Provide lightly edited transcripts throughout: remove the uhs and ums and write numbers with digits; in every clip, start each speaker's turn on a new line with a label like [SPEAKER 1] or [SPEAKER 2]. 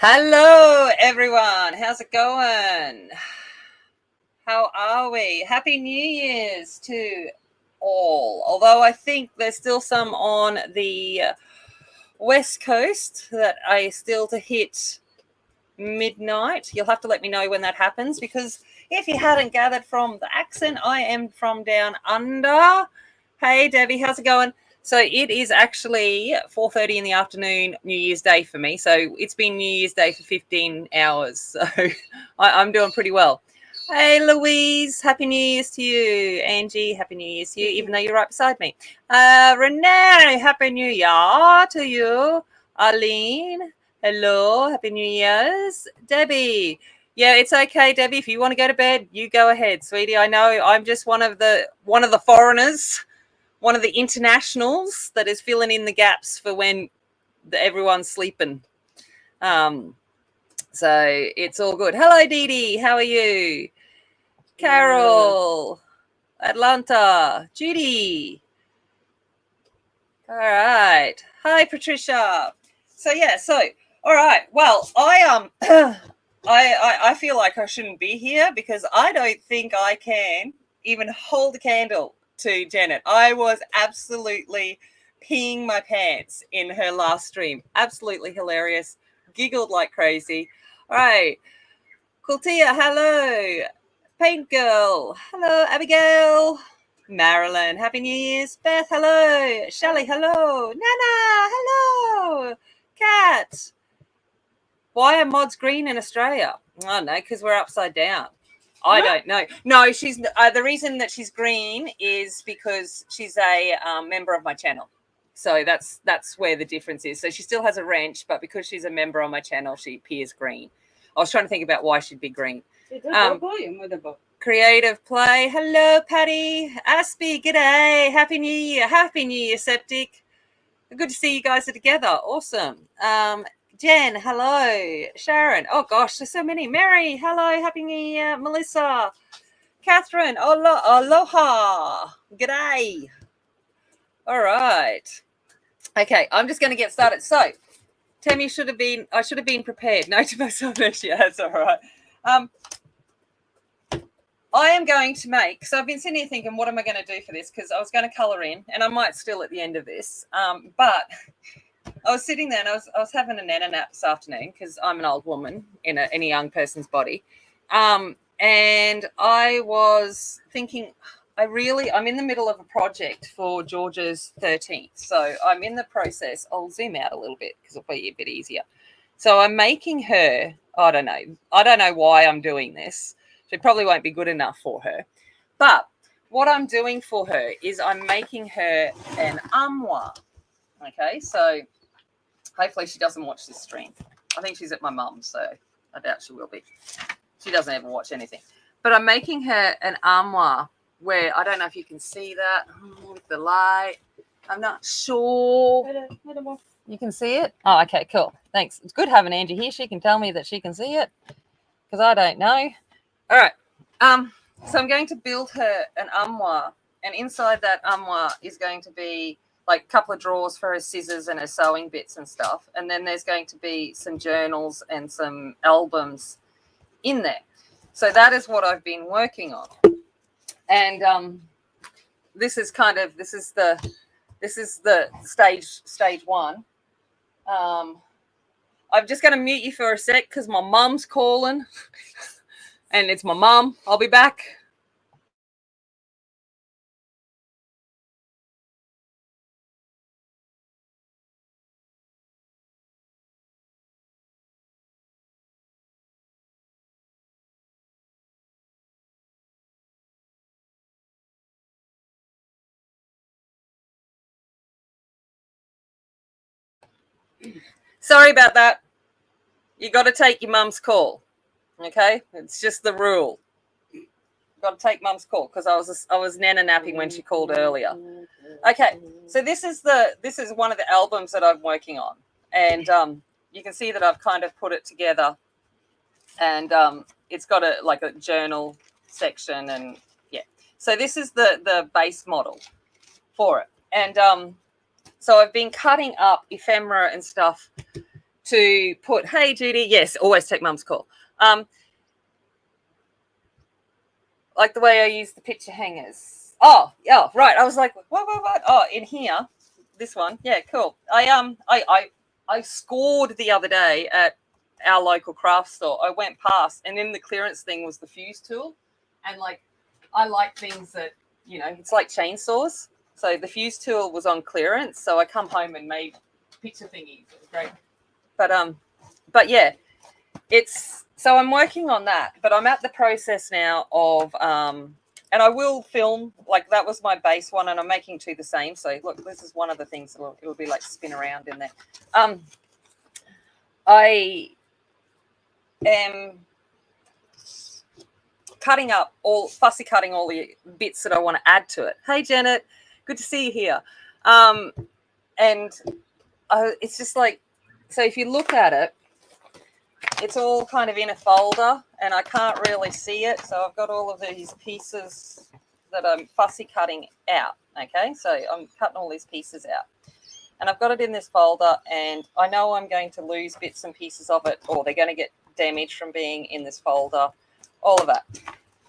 [SPEAKER 1] Hello, everyone. How's it going? How are we? Happy New Year's to all. Although I think there's still some on the West Coast that are still to hit midnight. You'll have to let me know when that happens, because if you hadn't gathered from the accent, I am from down under. Hey, Debbie, how's it going? So it is actually 4:30 in the afternoon, New Year's Day for me. So it's been New Year's Day for 15 hours. So I'm doing pretty well. Hey, Louise, Happy New Year's to you. Angie, Happy New Year's to you, even though you're right beside me. Renee, Happy New Year to you. Arlene, hello, Happy New Year's. Debbie, yeah, it's okay, Debbie. If you want to go to bed, you go ahead, sweetie. I know I'm just one of the foreigners, one of the internationals that is filling in the gaps for when everyone's sleeping. So it's all good. Hello, Dee Dee. How are you? Carol, Atlanta, Judy. All right. Hi, Patricia. So all right. Well, I feel like I shouldn't be here because I don't think I can even hold a candle to Janet. I was absolutely peeing my pants in her last stream. Absolutely hilarious. Giggled like crazy. All right. Kultia, hello. Paint Girl, hello. Abigail, Marilyn, Happy New Year's. Beth, hello. Shelley, hello. Nana, hello. Kat. Why are mods green in Australia? I don't know, because we're upside down. I don't know. No, she's the reason that she's green is because she's a member of my channel. So that's where the difference is. So she still has a wrench, but because she's a member on my channel, she appears green. I was trying to think about why she'd be green. Creative Play. Hello, Patty. Aspie, g'day. Happy New Year. Happy New Year, Septic. Good to see you guys are together. Awesome. Jen, hello. Sharon, oh gosh, there's so many. Mary, hello. Happy New Year. Melissa. Catherine, aloha. G'day. All right. Okay, I'm just going to get started. So, Tammy, I should have been prepared. No to myself next year. That's all right. I am going to make, so I've been sitting here thinking, what am I going to do for this? Because I was going to colour in, and I might still at the end of this. But I was sitting there, and I was having a nana nap this afternoon because I'm an old woman in a young person's body. And I was thinking, I'm in the middle of a project for George's 13th. So I'm in the process. I'll zoom out a little bit because it'll be a bit easier. So I'm making her, I don't know why I'm doing this. It probably won't be good enough for her. But what I'm doing for her is I'm making her an armoire. Okay, so hopefully she doesn't watch this stream. I think she's at my mum's, so I doubt she will be. She doesn't ever watch anything. But I'm making her an armoire where, I don't know if you can see that with the light. I'm not sure. You can see it? Oh, okay, cool. Thanks. It's good having Angie here. She can tell me that she can see it because I don't know. All right. So I'm going to build her an armoire, and inside that armoire is going to be like a couple of drawers for her scissors and her sewing bits and stuff. And then there's going to be some journals and some albums in there. So that is what I've been working on. And this is the stage one. I'm just going to mute you for a sec because my mum's calling. And it's my mum. I'll be back. Sorry about that. You got to take your mum's call. Okay? It's just the rule. Got to take mum's call because I was nana napping when she called earlier. Okay, so this is one of the albums that I'm working on, and you can see that I've kind of put it together, and it's got a journal section, and yeah. So this is the base model for it, and so I've been cutting up ephemera and stuff to put, hey, Judy, yes, always take mum's call. Like the way I use the picture hangers. Oh, yeah, right. I was like, what? Oh, in here, this one. Yeah, cool. I scored the other day at our local craft store. I went past, and in the clearance thing was the fuse tool. And like, I like things that, you know, it's like chainsaws. So the fuse tool was on clearance. So I come home and made picture thingies. It was great. But yeah, so I'm working on that, but I'm at the process now of, and I will film, like that was my base one, and I'm making two the same. So look, this is one of the things that it'll be like spin around in there. I am fussy cutting all the bits that I want to add to it. Hey, Janet, good to see you here. And it's just like, so if you look at it, it's all kind of in a folder and I can't really see it. So I've got all of these pieces that I'm fussy cutting out. Okay, so I'm cutting all these pieces out. And I've got it in this folder and I know I'm going to lose bits and pieces of it, or they're going to get damaged from being in this folder, all of that.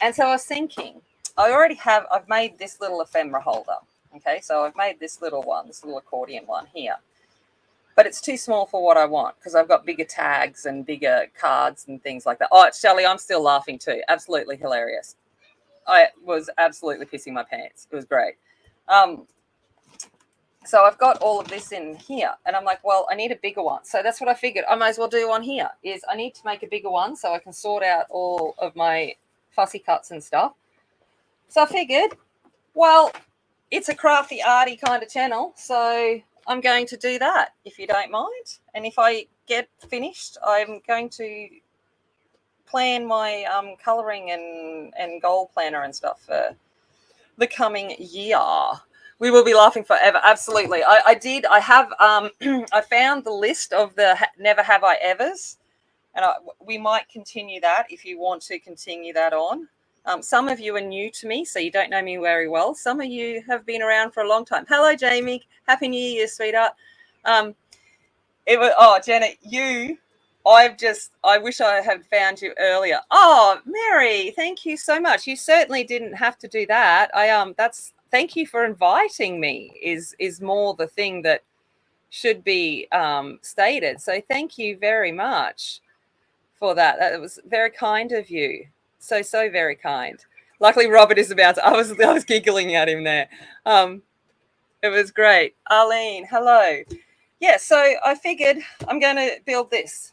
[SPEAKER 1] And so I was thinking, I've made this little ephemera holder. Okay, so I've made this little one, this little accordion one here. But it's too small for what I want because I've got bigger tags and bigger cards and things like that. Oh, Shelley, I'm still laughing too. Absolutely hilarious. I was absolutely pissing my pants. It was great. So I've got all of this in here and I'm like, well, I need a bigger one. So that's what I figured. I might as well do one here is I need to make a bigger one so I can sort out all of my fussy cuts and stuff. So I figured, well, it's a crafty, arty kind of channel. So I'm going to do that, if you don't mind. And if I get finished, I'm going to plan my colouring and goal planner and stuff for the coming year. We will be laughing forever. Absolutely. I found the list of the Never Have I Evers, and we might continue that if you want to continue that on. Some of you are new to me, so you don't know me very well. Some of you have been around for a long time. Hello, Jamie. Happy New Year, sweetheart. Janet, I wish I had found you earlier. Oh, Mary, thank you so much. You certainly didn't have to do that. Thank you for inviting me is more the thing that should be stated. So thank you very much for that. That was very kind of you. So very kind. Luckily, Robert is about to. I was giggling at him there. It was great. Arlene, hello. Yeah, so I figured I'm going to build this.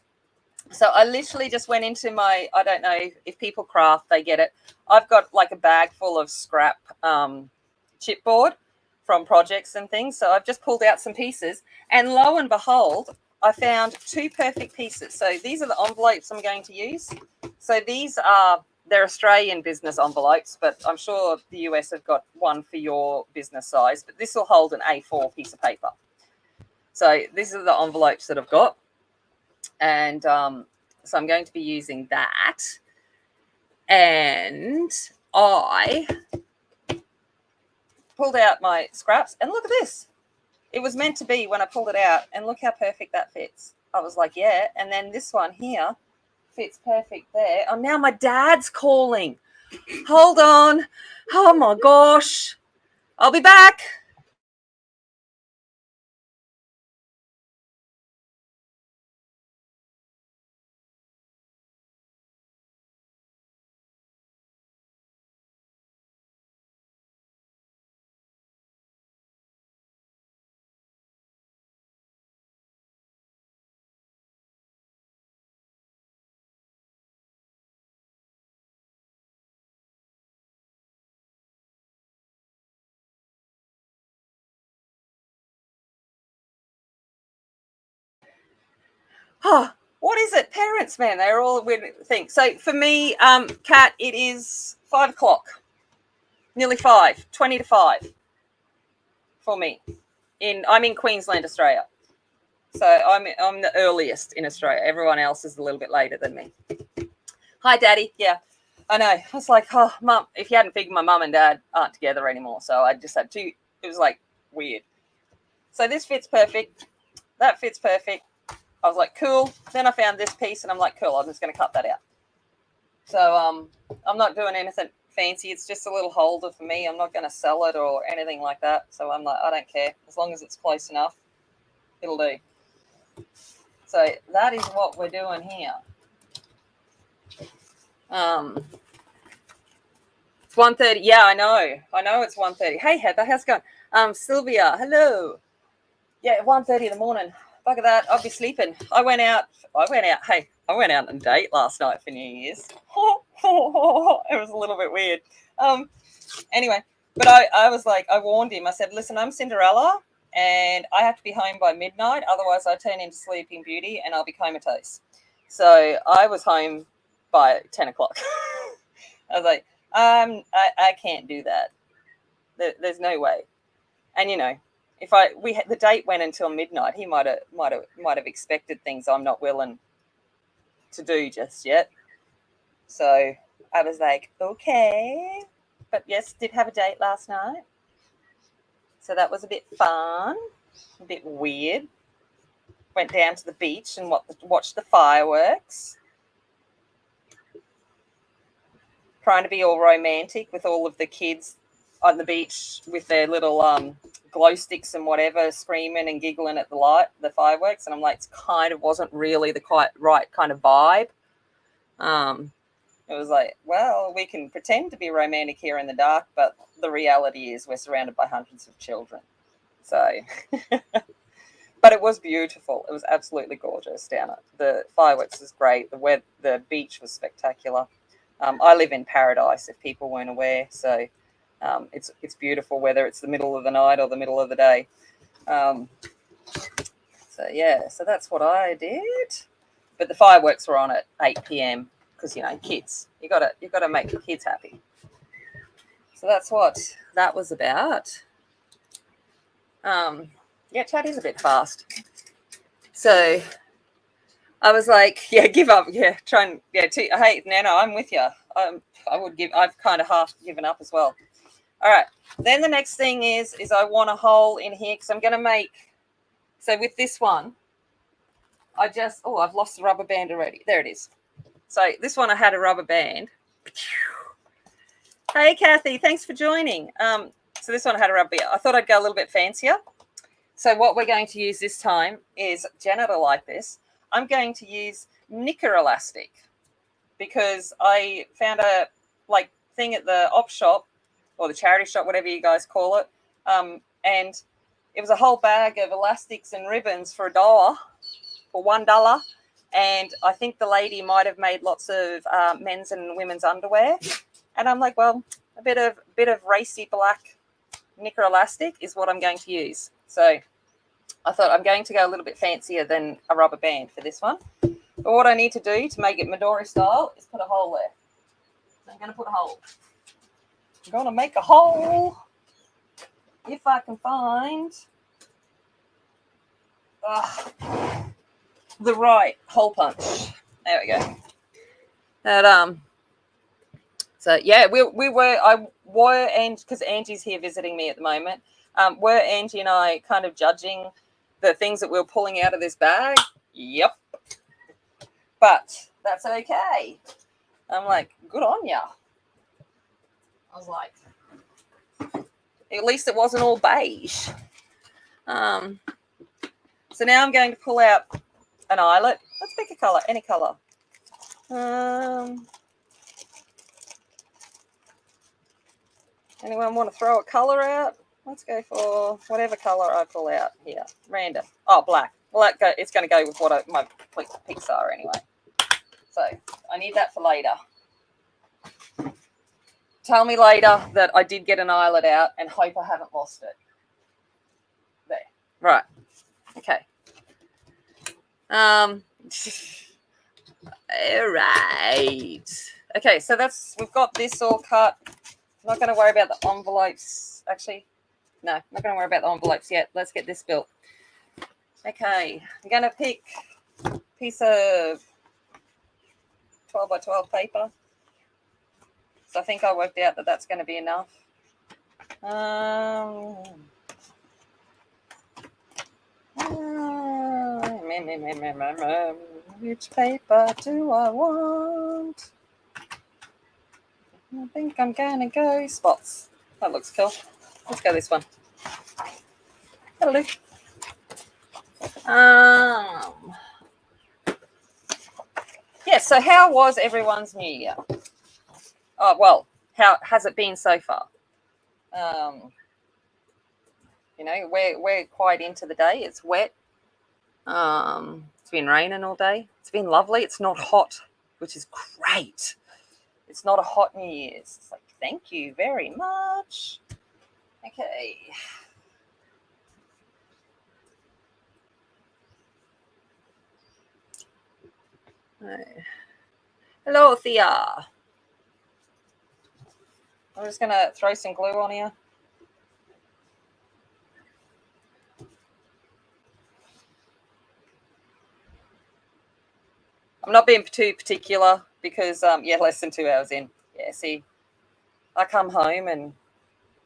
[SPEAKER 1] So I literally just went into I don't know if people craft, they get it. I've got like a bag full of scrap chipboard from projects and things. So I've just pulled out some pieces and lo and behold, I found two perfect pieces. So these are the envelopes I'm going to use. So they're Australian business envelopes, but I'm sure the US have got one for your business size, but this will hold an A4 piece of paper. So these are the envelopes that I've got. And so I'm going to be using that. And I pulled out my scraps and look at this. It was meant to be when I pulled it out, and look how perfect that fits. I was like, yeah. And then this one here fits perfect there. Oh, now my dad's calling. Hold on. Oh my gosh. I'll be back. Oh, what is it? Parents, man, they're all weird things. So for me, Kat, it is 5 o'clock, nearly 5, 20 to 5 for me. I'm in Queensland, Australia. So I'm the earliest in Australia. Everyone else is a little bit later than me. Hi, Daddy. Yeah, I know. I was like, oh, Mum, if you hadn't figured, my mum and dad aren't together anymore. So I just had it was like weird. So this fits perfect. That fits perfect. I was like, cool. Then I found this piece and I'm like, cool, I'm just going to cut that out. So I'm not doing anything fancy. It's just a little holder for me. I'm not going to sell it or anything like that. So I'm like, I don't care. As long as it's close enough, it'll do. So that is what we're doing here. It's 1:30. Yeah, I know it's 1:30. Hey, Heather, how's it going? Sylvia, hello. Yeah, 1:30 in the morning. Bugger that. I'll be sleeping. I went out. Hey, I went out on a date last night for New Year's. It was a little bit weird. Anyway, but I was like, I warned him. I said, listen, I'm Cinderella and I have to be home by midnight. Otherwise, I turn into Sleeping Beauty and I'll be comatose. So I was home by 10 o'clock. I was like, I can't do that. There's no way. And, you know, if the date went until midnight, he might have expected things I'm not willing to do just yet. So I was like, okay. But yes, did have a date last night. So that was a bit fun, a bit weird. Went down to the beach and watched the fireworks. Trying to be all romantic with all of the kids on the beach with their little glow sticks and whatever, screaming and giggling at the fireworks. And I'm like, it kind of wasn't really the quite right kind of vibe. It was like, well, we can pretend to be romantic here in the dark, but the reality is we're surrounded by hundreds of children. So, but it was beautiful. It was absolutely gorgeous down it. The fireworks was great. The beach was spectacular. I live in paradise, if people weren't aware. So it's beautiful, whether it's the middle of the night or the middle of the day. So that's what I did. But the fireworks were on at 8 p.m. because, you know, kids. You gotta make the kids happy. So that's what that was about. Chat is a bit fast. So I was like, yeah, give up. Yeah, try and, yeah. Hey, Nana, I'm with you. I've kind of half given up as well. All right. Then the next thing is I want a hole in here because I'm going to make, so with this one, I've lost the rubber band already. There it is. So this one I had a rubber band. Hey, Kathy, thanks for joining. So this one I had a rubber band. I thought I'd go a little bit fancier. So what we're going to use this time is, Janet will like this, I'm going to use knicker elastic because I found a thing at the op shop or the charity shop, whatever you guys call it. And it was a whole bag of elastics and ribbons for $1. And I think the lady might have made lots of men's and women's underwear. And I'm like, well, a bit of racy black knicker elastic is what I'm going to use. So I thought I'm going to go a little bit fancier than a rubber band for this one. But what I need to do to make it Midori style is put a hole there. So I'm going to put a hole. I'm going to make a hole if I can find the right hole punch. There we go. And so yeah, and because Angie's here visiting me at the moment, were Angie and I kind of judging the things that we were pulling out of this bag? Yep. But that's okay. I'm like, good on ya. I was like, at least it wasn't all beige. So now I'm going to pull out an eyelet. Let's pick a colour, any colour. Anyone want to throw a colour out? Let's go for whatever colour I pull out here. Random. Oh, black. Well, it's going to go with what my picks are anyway. So I need that for later. Tell me later that I did get an eyelet out and hope I haven't lost it. There. Right. Okay. All right. Okay, so we've got this all cut. I'm not going to worry about the envelopes. Actually, no, I'm not going to worry about the envelopes yet. Let's get this built. Okay, I'm going to pick a piece of 12 by 12 paper. So I think I worked out that that's going to be enough. Which paper do I want? I think I'm gonna go spots. That looks cool. Let's go this one. Hello. Yeah, so how was everyone's New Year? Oh, well, how has it been so far? You know, we're quite into the day. It's wet. It's been raining all day. It's been lovely. It's not hot, which is great. It's not a hot New Year's. It's like, thank you very much. Okay. Hello, Thea. I'm just going to throw some glue on here. I'm not being too particular because, less than 2 hours in. Yeah, see, I come home and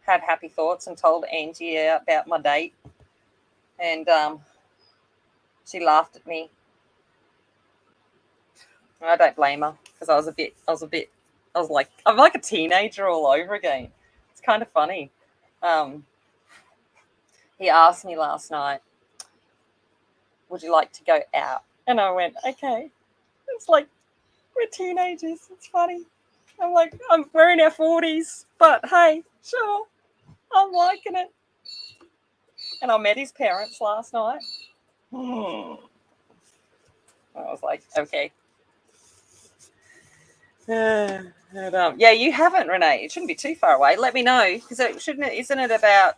[SPEAKER 1] had happy thoughts and told Angie about my date. And she laughed at me. I don't blame her because I'm like a teenager all over again. It's kind of funny. He asked me last night, would you like to go out? And I went, okay. It's like, we're teenagers. It's funny. I'm like, we're in our 40s, but hey, sure, I'm liking it. And I met his parents last night. I was like, okay. Yeah, you haven't, Renee. It shouldn't be too far away. Let me know, because isn't it about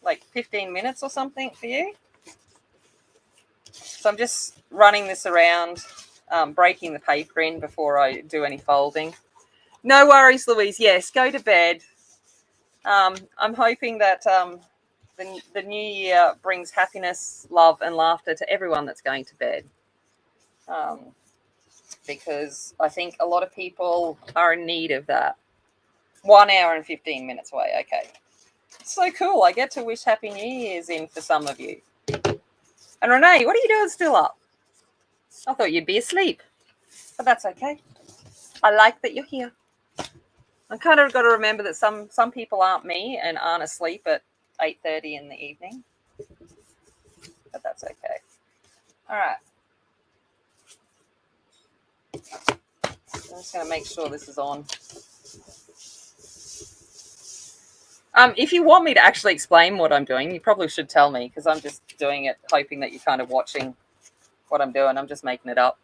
[SPEAKER 1] like 15 minutes or something for you? So I'm just running this around, breaking the paper in before I do any folding. No worries, Louise. Yes, go to bed. I'm hoping that the new year brings happiness, love, and laughter to everyone that's going to bed. Because I think a lot of people are in need of that. 1 hour and 15 minutes away. Okay. So cool. I get to wish Happy New Year's in for some of you. And Renee, what are you doing still up? I thought you'd be asleep. But that's okay. I like that you're here. I kind of got to remember that some people aren't me and aren't asleep at 8:30 in the evening. But that's okay. All right. I'm just going to make sure this is on. If you want me to actually explain what I'm doing, you probably should tell me, because I'm just doing it hoping that you're kind of watching what I'm doing. I'm just making it up.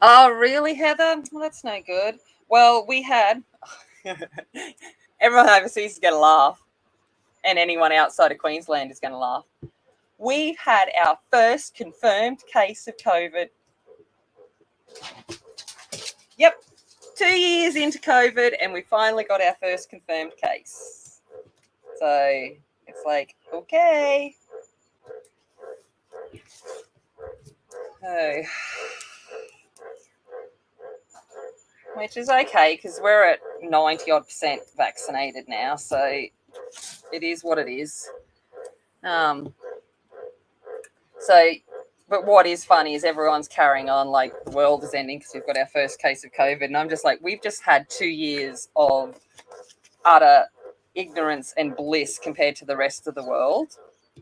[SPEAKER 1] Oh, really, Heather? Well, that's no good. Well, we had everyone overseas is going to laugh, and anyone outside of Queensland is going to laugh. We've had our first confirmed case of COVID. Yep. 2 years into COVID, and we finally got our first confirmed case. So it's like, okay. Oh. Which is okay, because we're at 90-odd% vaccinated now, so it is what it is. But what is funny is everyone's carrying on like the world is ending because we've got our first case of COVID. And I'm just like, we've just had 2 years of utter ignorance and bliss compared to the rest of the world.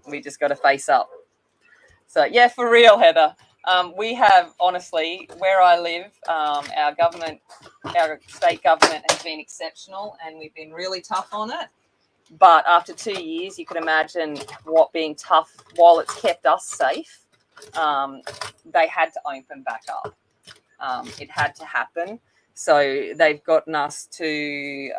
[SPEAKER 1] We just got to face up. So, yeah, for real, Heather. We have, honestly, where I live, our state government has been exceptional, and we've been really tough on it. But after 2 years, you can imagine what being tough, while it's kept us safe, they had to open back up. It had to happen. So they've gotten us to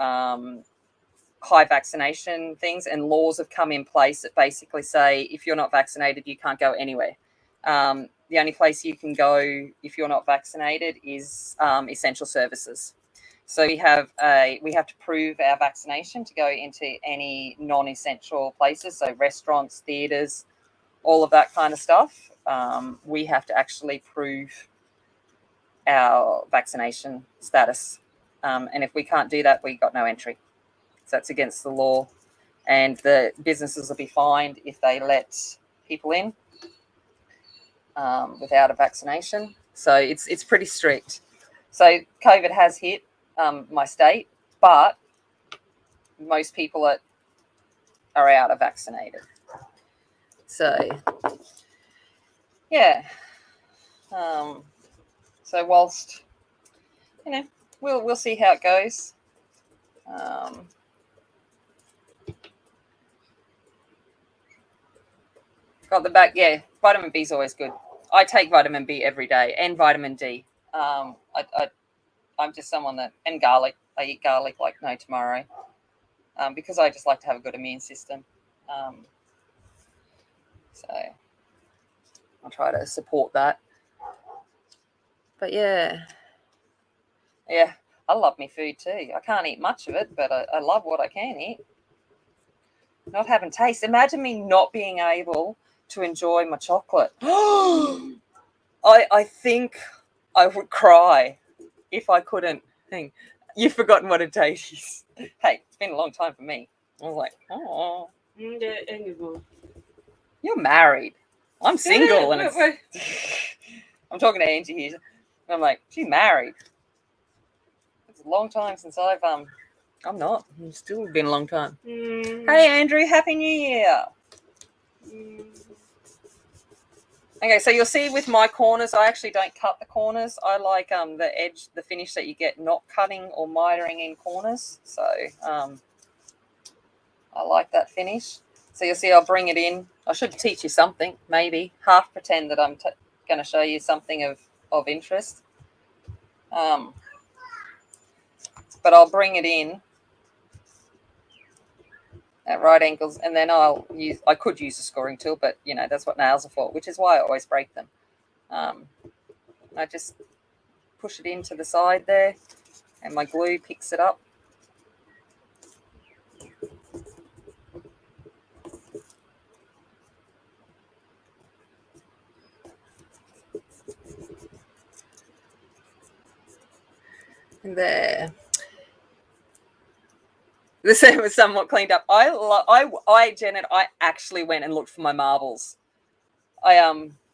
[SPEAKER 1] high vaccination things, and laws have come in place that basically say if you're not vaccinated, you can't go anywhere. The only place you can go if you're not vaccinated is essential services. So we have to prove our vaccination to go into any non-essential places, so restaurants, theatres, all of that kind of stuff. We have to actually prove our vaccination status. And if we can't do that, we got no entry. So that's against the law. and the businesses will be fined if they let people in without a vaccination. So it's pretty strict. So COVID has hit my state, but most people are out of vaccinated. So yeah. So whilst we'll see how it goes. Got the back. Yeah, vitamin B is always good. I take vitamin B every day and vitamin D. I'm just someone and garlic. I eat garlic like no tomorrow because I just like to have a good immune system. So I'll try to support that. But yeah, I love me food too. I can't eat much of it, but I love what I can eat. Not having taste. Imagine me not being able to enjoy my chocolate. I think I would cry if I couldn't. You've forgotten what a taste is. Hey, it's been a long time for me. I was like, oh. You're married. I'm single, and I'm talking to Angie here. I'm like, she's married. It's a long time since I'm not. It's still been a long time. Hey, Andrew, Happy New Year. Okay, so you'll see with my corners, I actually don't cut the corners. I like the edge, the finish that you get not cutting or mitering in corners. So I like that finish. So you'll see I'll bring it in. I should teach you something, maybe. Half pretend that I'm going to show you something of interest. But I'll bring it in at right angles, and then I could use a scoring tool, but that's what nails are for, which is why I always break them. I just push it into the side there, and my glue picks it up. And there. The set was somewhat cleaned up. Janet, I actually went and looked for my marbles. I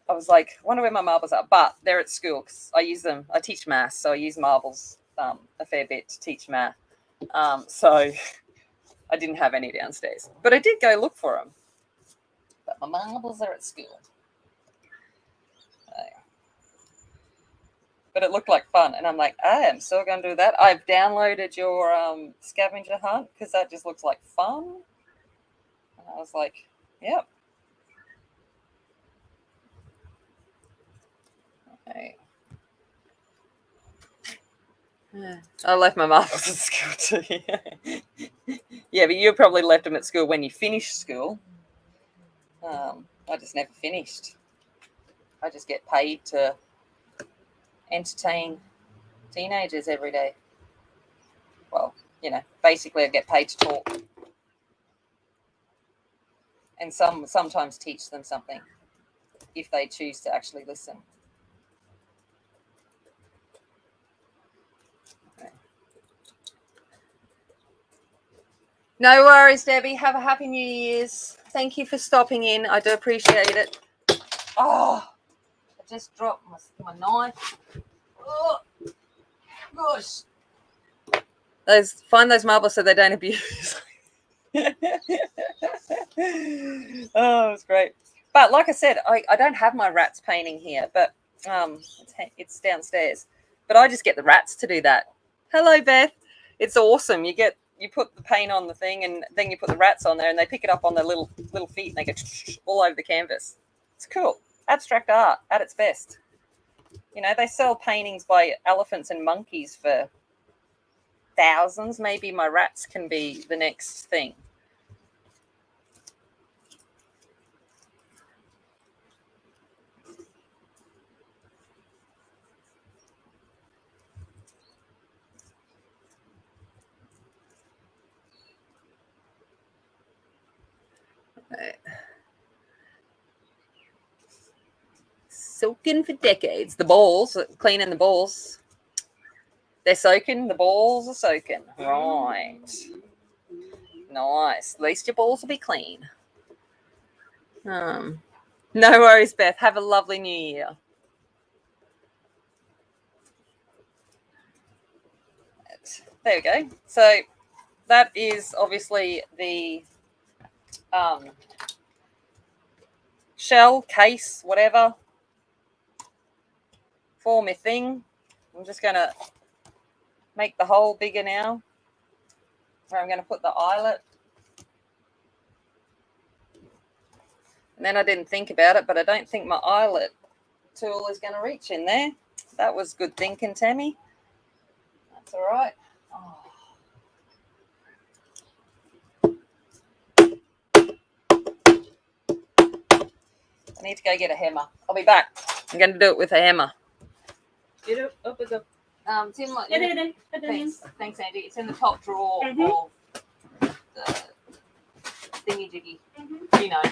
[SPEAKER 1] was like, I wonder where my marbles are, but they're at school because I use them. I teach maths, so I use marbles a fair bit to teach math. So I didn't have any downstairs, but I did go look for them. But my marbles are at school. But it looked like fun, and I'm like, I am still going to do that. I've downloaded your scavenger hunt because that just looks like fun. And I was like, yep. Okay. I left my marbles at school too. Yeah, but you probably left them at school when you finished school. I just never finished. I just get paid to entertain teenagers every day. Well, basically I get paid to talk. And sometimes teach them something if they choose to actually listen. Okay. No worries, Debbie. Have a happy New Year's. Thank you for stopping in. I do appreciate it. Oh, I just dropped my knife. Oh, gosh. Find those marbles so they don't abuse. Oh, it's great. But like I said, I don't have my rats painting here, but it's downstairs. But I just get the rats to do that. Hello, Beth. It's awesome. You put the paint on the thing, and then you put the rats on there, and they pick it up on their little feet, and they go all over the canvas. It's cool. Abstract art at its best. They sell paintings by elephants and monkeys for thousands. Maybe my rats can be the next thing. Right. Soaking for decades. The balls, cleaning the balls. They're soaking. The balls are soaking. Right. Nice. At least your balls will be clean. No worries, Beth. Have a lovely new year. There we go. So that is obviously the shell, case, whatever, for my thing. I'm just going to make the hole bigger now, where I'm going to put the eyelet. And then I didn't think about it, but I don't think my eyelet tool is going to reach in there. That was good thinking, Tammy. That's all right. Oh. I need to go get a hammer. I'll be back. I'm going to do it with a hammer. Tim, thanks, Andy. It's in the top drawer of the thingy jiggy. You know.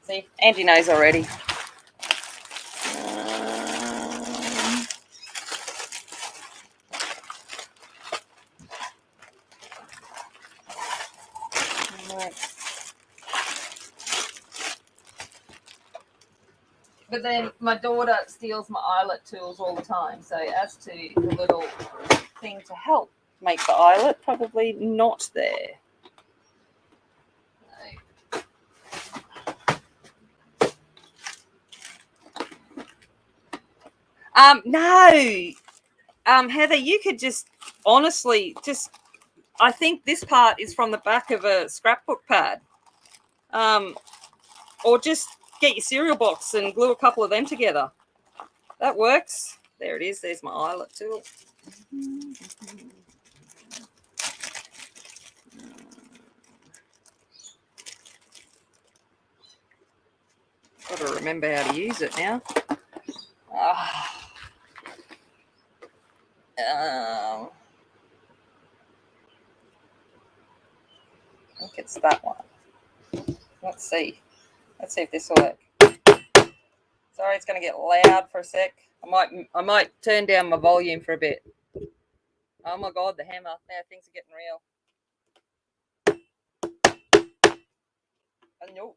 [SPEAKER 1] See, Andy knows already. But then my daughter steals my eyelet tools all the time. So as to the little thing to help make the eyelet, probably not there. No. Heather, you could just honestly I think this part is from the back of a scrapbook pad. Or just get your cereal box and glue a couple of them together. That works. There it is. There's my eyelet tool. Got to remember how to use it now. I think it's that one. Let's see. Let's see if this will work. Sorry, it's going to get loud for a sec. I might turn down my volume for a bit. Oh my God, the hammer. Now things are getting real. Oh, no.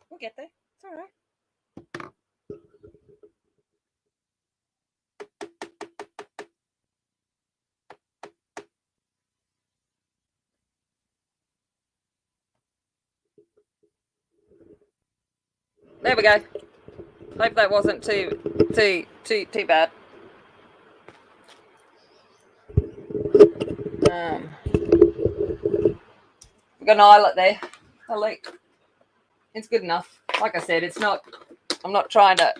[SPEAKER 1] We'll get there. It's all right. There we go. Hope that wasn't too bad. We've got an eyelet there. It's good enough. Like I said, it's not. I'm not trying to.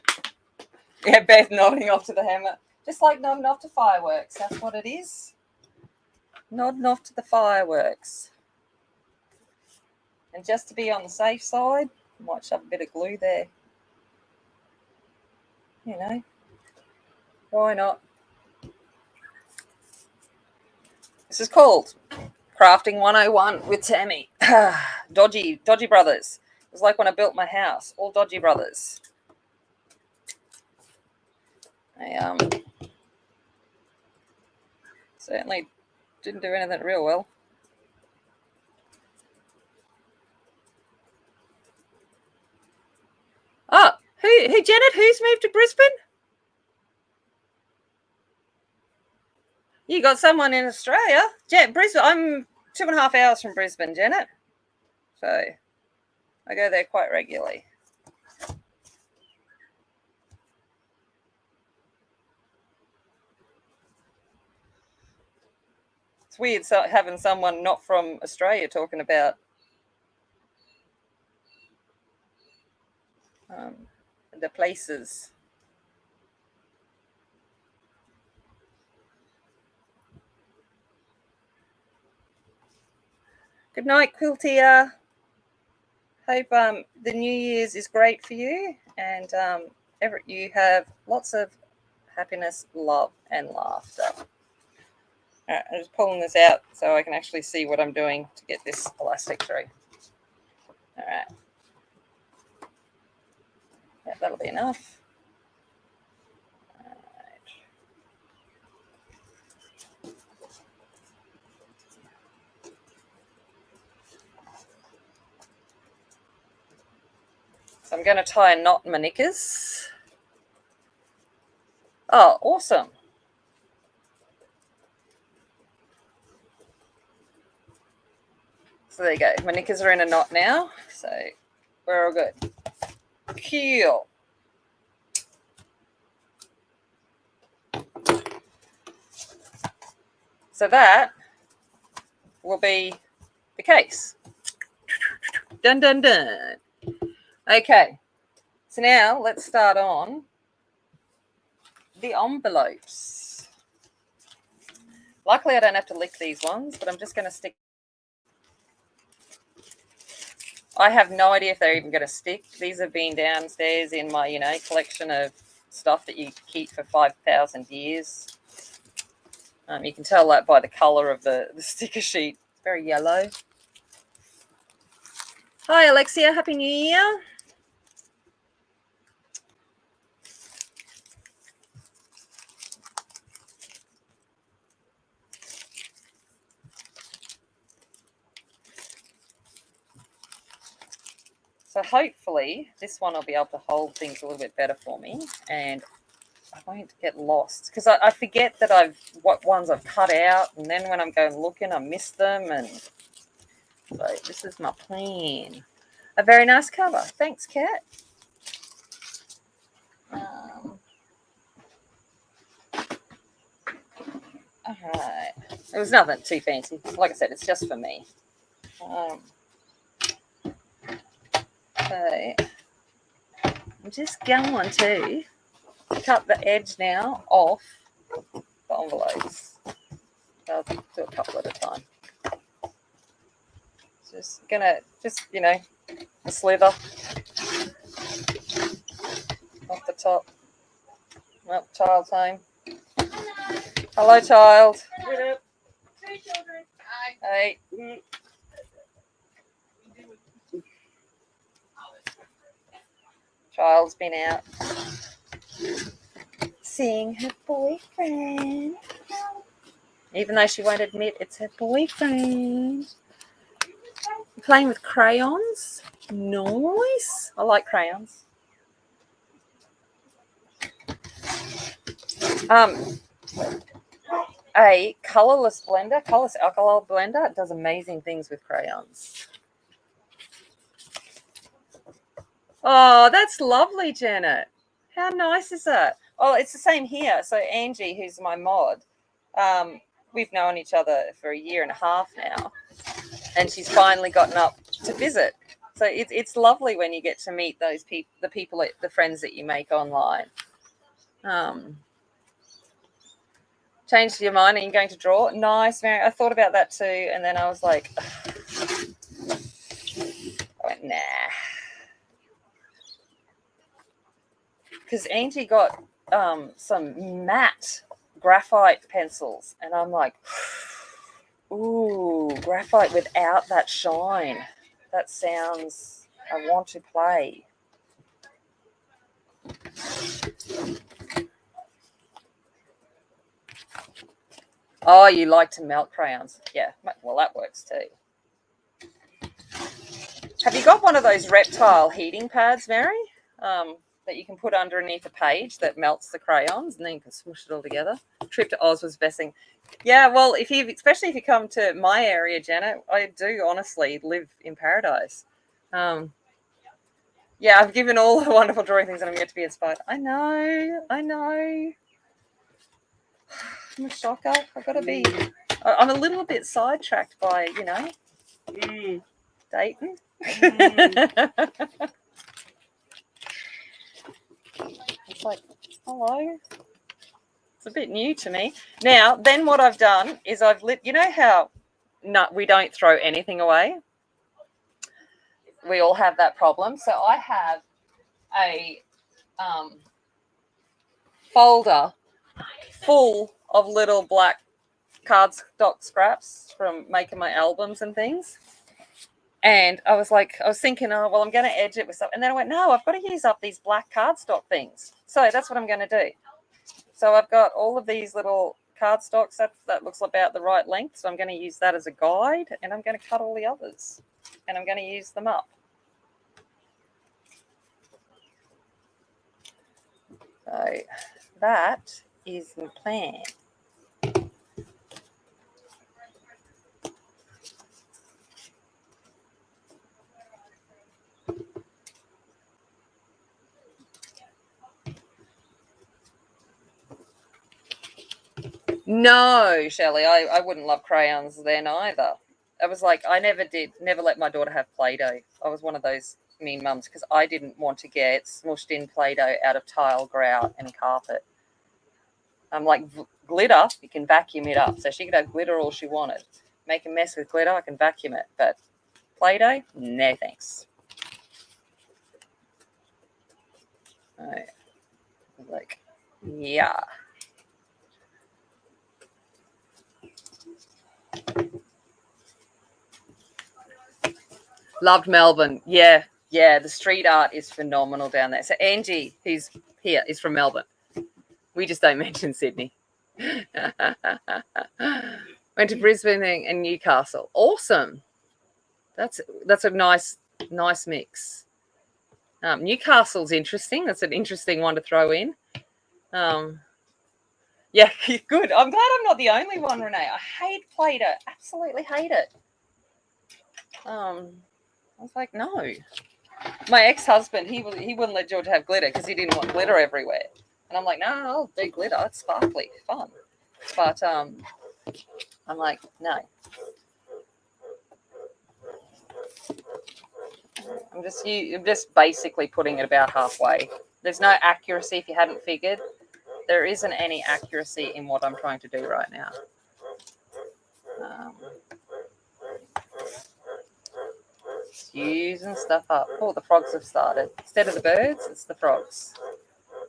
[SPEAKER 1] Yeah, Beth nodding off to the hammer, just like nodding off to fireworks. That's what it is. Nodding off to the fireworks. And just to be on the safe side, I might shove a bit of glue there. You know, why not? This is called Crafting 101 with Tammy. Dodgy brothers. It was like when I built my house, all dodgy brothers. I certainly didn't do anything real well. Oh, who Janet? Who's moved to Brisbane? You got someone in Australia. Brisbane. I'm 2.5 hours from Brisbane, Janet. So I go there quite regularly. It's weird having someone not from Australia talking about the places. Good night, Quiltia. Hope the New Year's is great for you, and you have lots of happiness, love, and laughter. All right, I'm just pulling this out so I can actually see what I'm doing to get this elastic through. All right. Yeah, that'll be enough. So I'm going to tie a knot in my knickers. Oh, awesome. So there you go. My knickers are in a knot now. So we're all good. Cool. So that will be the case. Dun, dun, dun. Okay. So now let's start on the envelopes. Luckily, I don't have to lick these ones, but I'm just going to stick. I have no idea if they're even going to stick. These have been downstairs in my, collection of stuff that you keep for 5,000 years. You can tell that by the colour of the sticker sheet. It's very yellow. Hi, Alexia. Happy New Year. So hopefully this one will be able to hold things a little bit better for me and I won't get lost because I forget that what ones I've cut out, and then when I'm going looking I miss them, and so this is my plan. A very nice cover. Thanks, Kat. All right. It was nothing too fancy. Like I said, it's just for me. Okay. I'm just going to cut the edge now off the envelopes. I'll do a couple at a time. Just gonna, a slither off the top. Well, child's home. Hello, child.
[SPEAKER 2] Hello. Hey, children. Hi.
[SPEAKER 1] Hey. Child's been out seeing her boyfriend. Even though she won't admit it's her boyfriend. Playing with crayons. Nice. I like crayons. A colorless alcohol blender does amazing things with crayons. Oh, that's lovely, Janet. How nice is that? Oh, it's the same here. So Angie, who's my mod, we've known each other for 1.5 years now, and she's finally gotten up to visit. So it's lovely when you get to meet those people, the friends that you make online. Changed your mind and you're going to draw? Nice, Mary. I thought about that too, and then I was like, I went, nah. Because Angie got some matte graphite pencils, and I'm like, ooh, graphite without that shine. That sounds, I want to play. Oh, you like to melt crayons. Yeah, well, that works too. Have you got one of those reptile heating pads, Mary, that you can put underneath a page that melts the crayons, and then you can smush it all together? Trip to Oz was best thing. Yeah, well, especially if you come to my area, Janet, I do honestly live in paradise. Yeah, I've given all the wonderful drawing things and I'm yet to be inspired. I know. I'm a shocker. I've got to be. I'm a little bit sidetracked by, Dayton. It's like, hello. It's a bit new to me. Now, then what I've done is I've lit, how we don't throw anything away. We all have that problem. So I have a folder full of little black cardstock scraps from making my albums and things. And I was thinking, oh, well, I'm going to edge it with something. And then I went, no, I've got to use up these black cardstock things. So that's what I'm going to do. So I've got all of these little cardstocks. That looks about the right length. So I'm going to use that as a guide, and I'm going to cut all the others, and I'm going to use them up. So that is the plan. No, Shelley, I wouldn't love crayons then either. I was like, I never let my daughter have Play-Doh. I was one of those mean mums because I didn't want to get smushed in Play-Doh out of tile, grout, and carpet. I'm like, glitter, you can vacuum it up. So she could have glitter all she wanted. Make a mess with glitter, I can vacuum it. But Play-Doh, no thanks. All right. Like, yeah. Loved Melbourne. Yeah. The street art is phenomenal down there. So Angie, who's here, is from Melbourne. We just don't mention Sydney. Went to Brisbane and Newcastle. Awesome. That's a nice mix. Newcastle's interesting. That's an interesting one to throw in. Yeah, good. I'm glad I'm not the only one, Renee. I hate Play-Doh. Absolutely hate it. I was like, no. My ex-husband, he wouldn't let George have glitter because he didn't want glitter everywhere. And I'm like, no, I'll do glitter. It's sparkly, fun. But I'm like, no. I'm just basically putting it about halfway. There's no accuracy if you hadn't figured. There isn't any accuracy in what I'm trying to do right now. Using stuff up. Oh, the frogs have started. Instead of the birds, it's the frogs.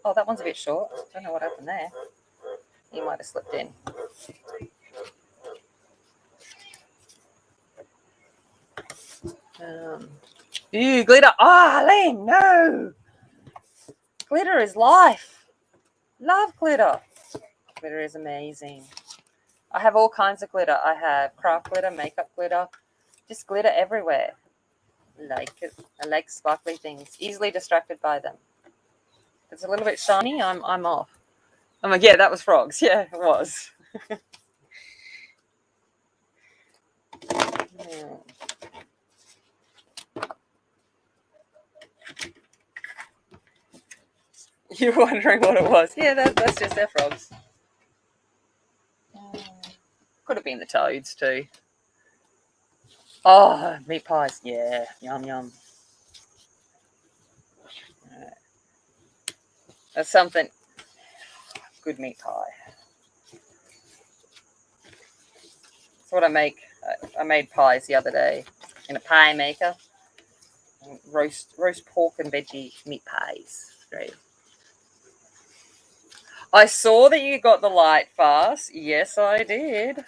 [SPEAKER 1] Oh, that one's a bit short. Don't know what happened there. You might have slipped in. Ew, glitter. Oh, Len, no. Glitter is life. Love glitter. Glitter is amazing. I have all kinds of glitter. I have craft glitter, makeup glitter, just glitter everywhere. Like it. I like sparkly things. Easily distracted by them. If it's a little bit shiny, I'm off. I'm like, yeah, that was frogs. Yeah, it was. You're wondering what it was. Yeah, that's just their frogs. Could have been the toads too. Oh, meat pies. Yeah, yum, yum. Right. That's something. Good meat pie. That's what I make. I made pies the other day in a pie maker. Roast pork and veggie meat pies. Great. I saw that you got the light fast. Yes, I did.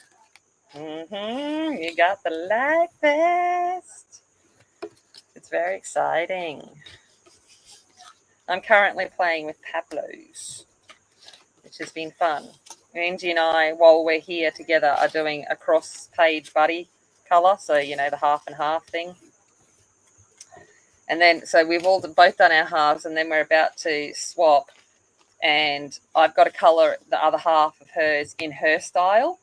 [SPEAKER 1] You got the light fast. It's very exciting. I'm currently playing with Pablos, which has been fun. Angie and I, while we're here together, are doing a cross-page buddy colour, so, you know, the half and half thing. And then, so we've both done our halves, and then we're about to swap, and I've got to colour the other half of hers in her style.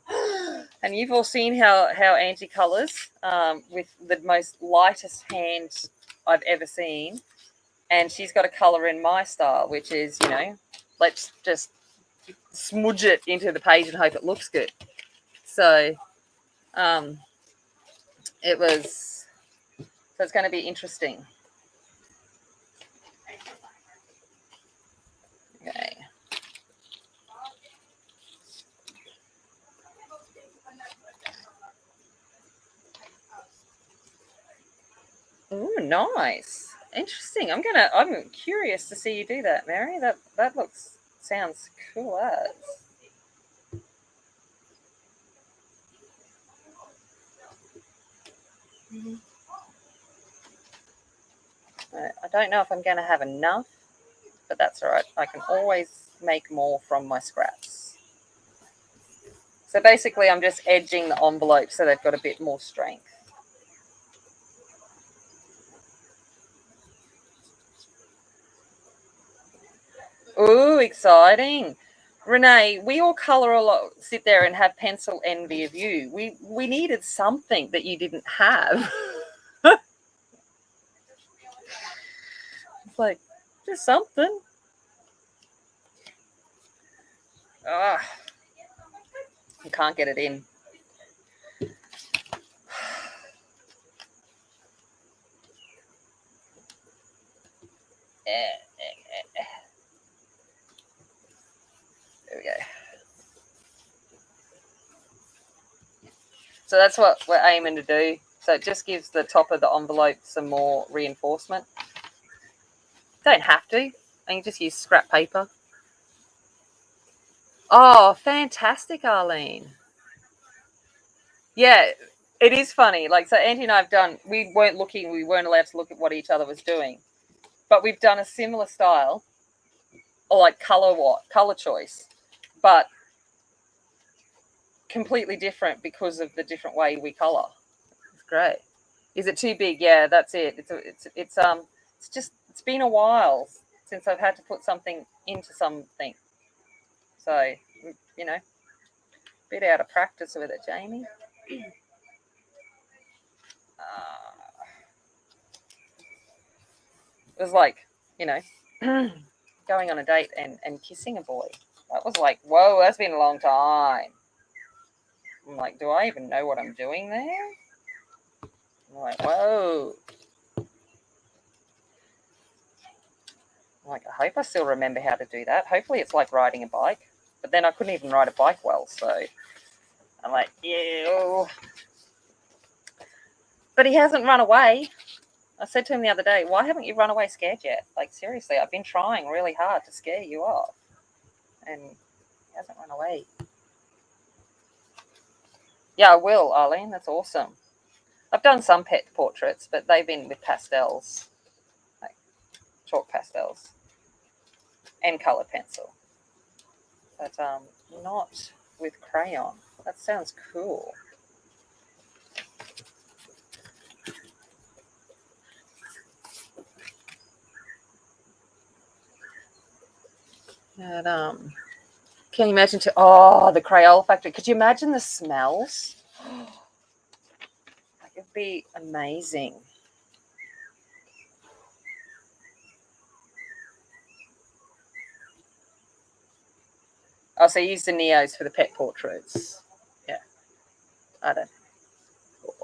[SPEAKER 1] And you've all seen how Angie colours with the most lightest hand I've ever seen. And she's got to colour in my style, which is, you know, let's just smudge it into the page and hope it looks good. So it's going to be interesting. Okay. Ooh, nice. Interesting. I'm curious to see you do that, Mary. That sounds cool as. I don't know if I'm going to have enough, but that's all right. I can always make more from my scraps. So basically, I'm just edging the envelope so they've got a bit more strength. Ooh, exciting. Renee, we all colour a lot, sit there and have pencil envy of you. We needed something that you didn't have. It's like, just something. Ah, I can't get it in. There we go. So that's what we're aiming to do. So it just gives the top of the envelope some more reinforcement. Don't have to. I can just use scrap paper. Oh, fantastic, Arlene. Yeah, it is funny. Like, so Auntie and I have done, we weren't allowed to look at what each other was doing. But we've done a similar style, or like color choice, but completely different because of the different way we color. It's great. Is it too big? Yeah, that's it. It's been a while since I've had to put something into something. So, you know, a bit out of practice with it, Jamie. It was like, you know, going on a date and kissing a boy. That was like, whoa, that's been a long time. I'm like, do I even know what I'm doing there? I'm like, whoa. I'm like, I hope I still remember how to do that. Hopefully it's like riding a bike. But then I couldn't even ride a bike well, so I'm like, ew. But he hasn't run away. I said to him the other day, why haven't you run away scared yet? Like, seriously, I've been trying really hard to scare you off. And he hasn't run away. Yeah, I will, Arlene. That's awesome. I've done some pet portraits, but they've been with pastels, like chalk pastels and colour pencil. But not with crayon. That sounds cool. And, can you imagine the Crayola factory? Could you imagine the smells? Like, it'd be amazing. Oh, so you use the Neos for the pet portraits. Yeah. I don't.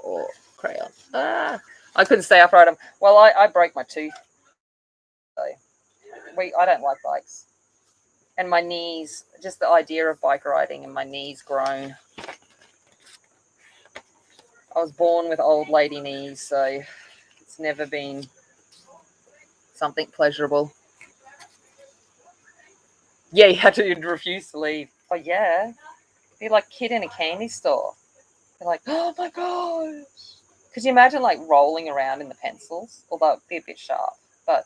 [SPEAKER 1] Or crayon. I couldn't stay upright. Well, I broke my tooth. So I don't like bikes. And my knees, just the idea of bike riding and my knees groan. I was born with old lady knees, so it's never been something pleasurable. Yeah, you had to refuse to leave. Oh, yeah. Be like a kid in a candy store. They're like, oh my gosh. Could you imagine like rolling around in the pencils? Although it'd be a bit sharp, but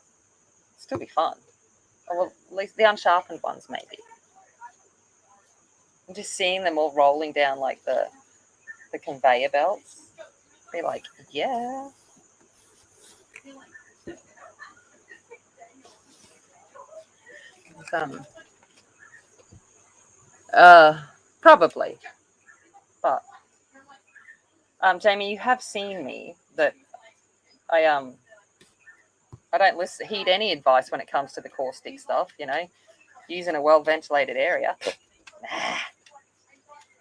[SPEAKER 1] it'd still be fun. Or well, at least the unsharpened ones, maybe. And just seeing them all rolling down like the conveyor belts. Be like, yeah. Probably. But Jamie, you have seen me that I don't heed any advice when it comes to the caustic stuff, you know. Using a well ventilated area.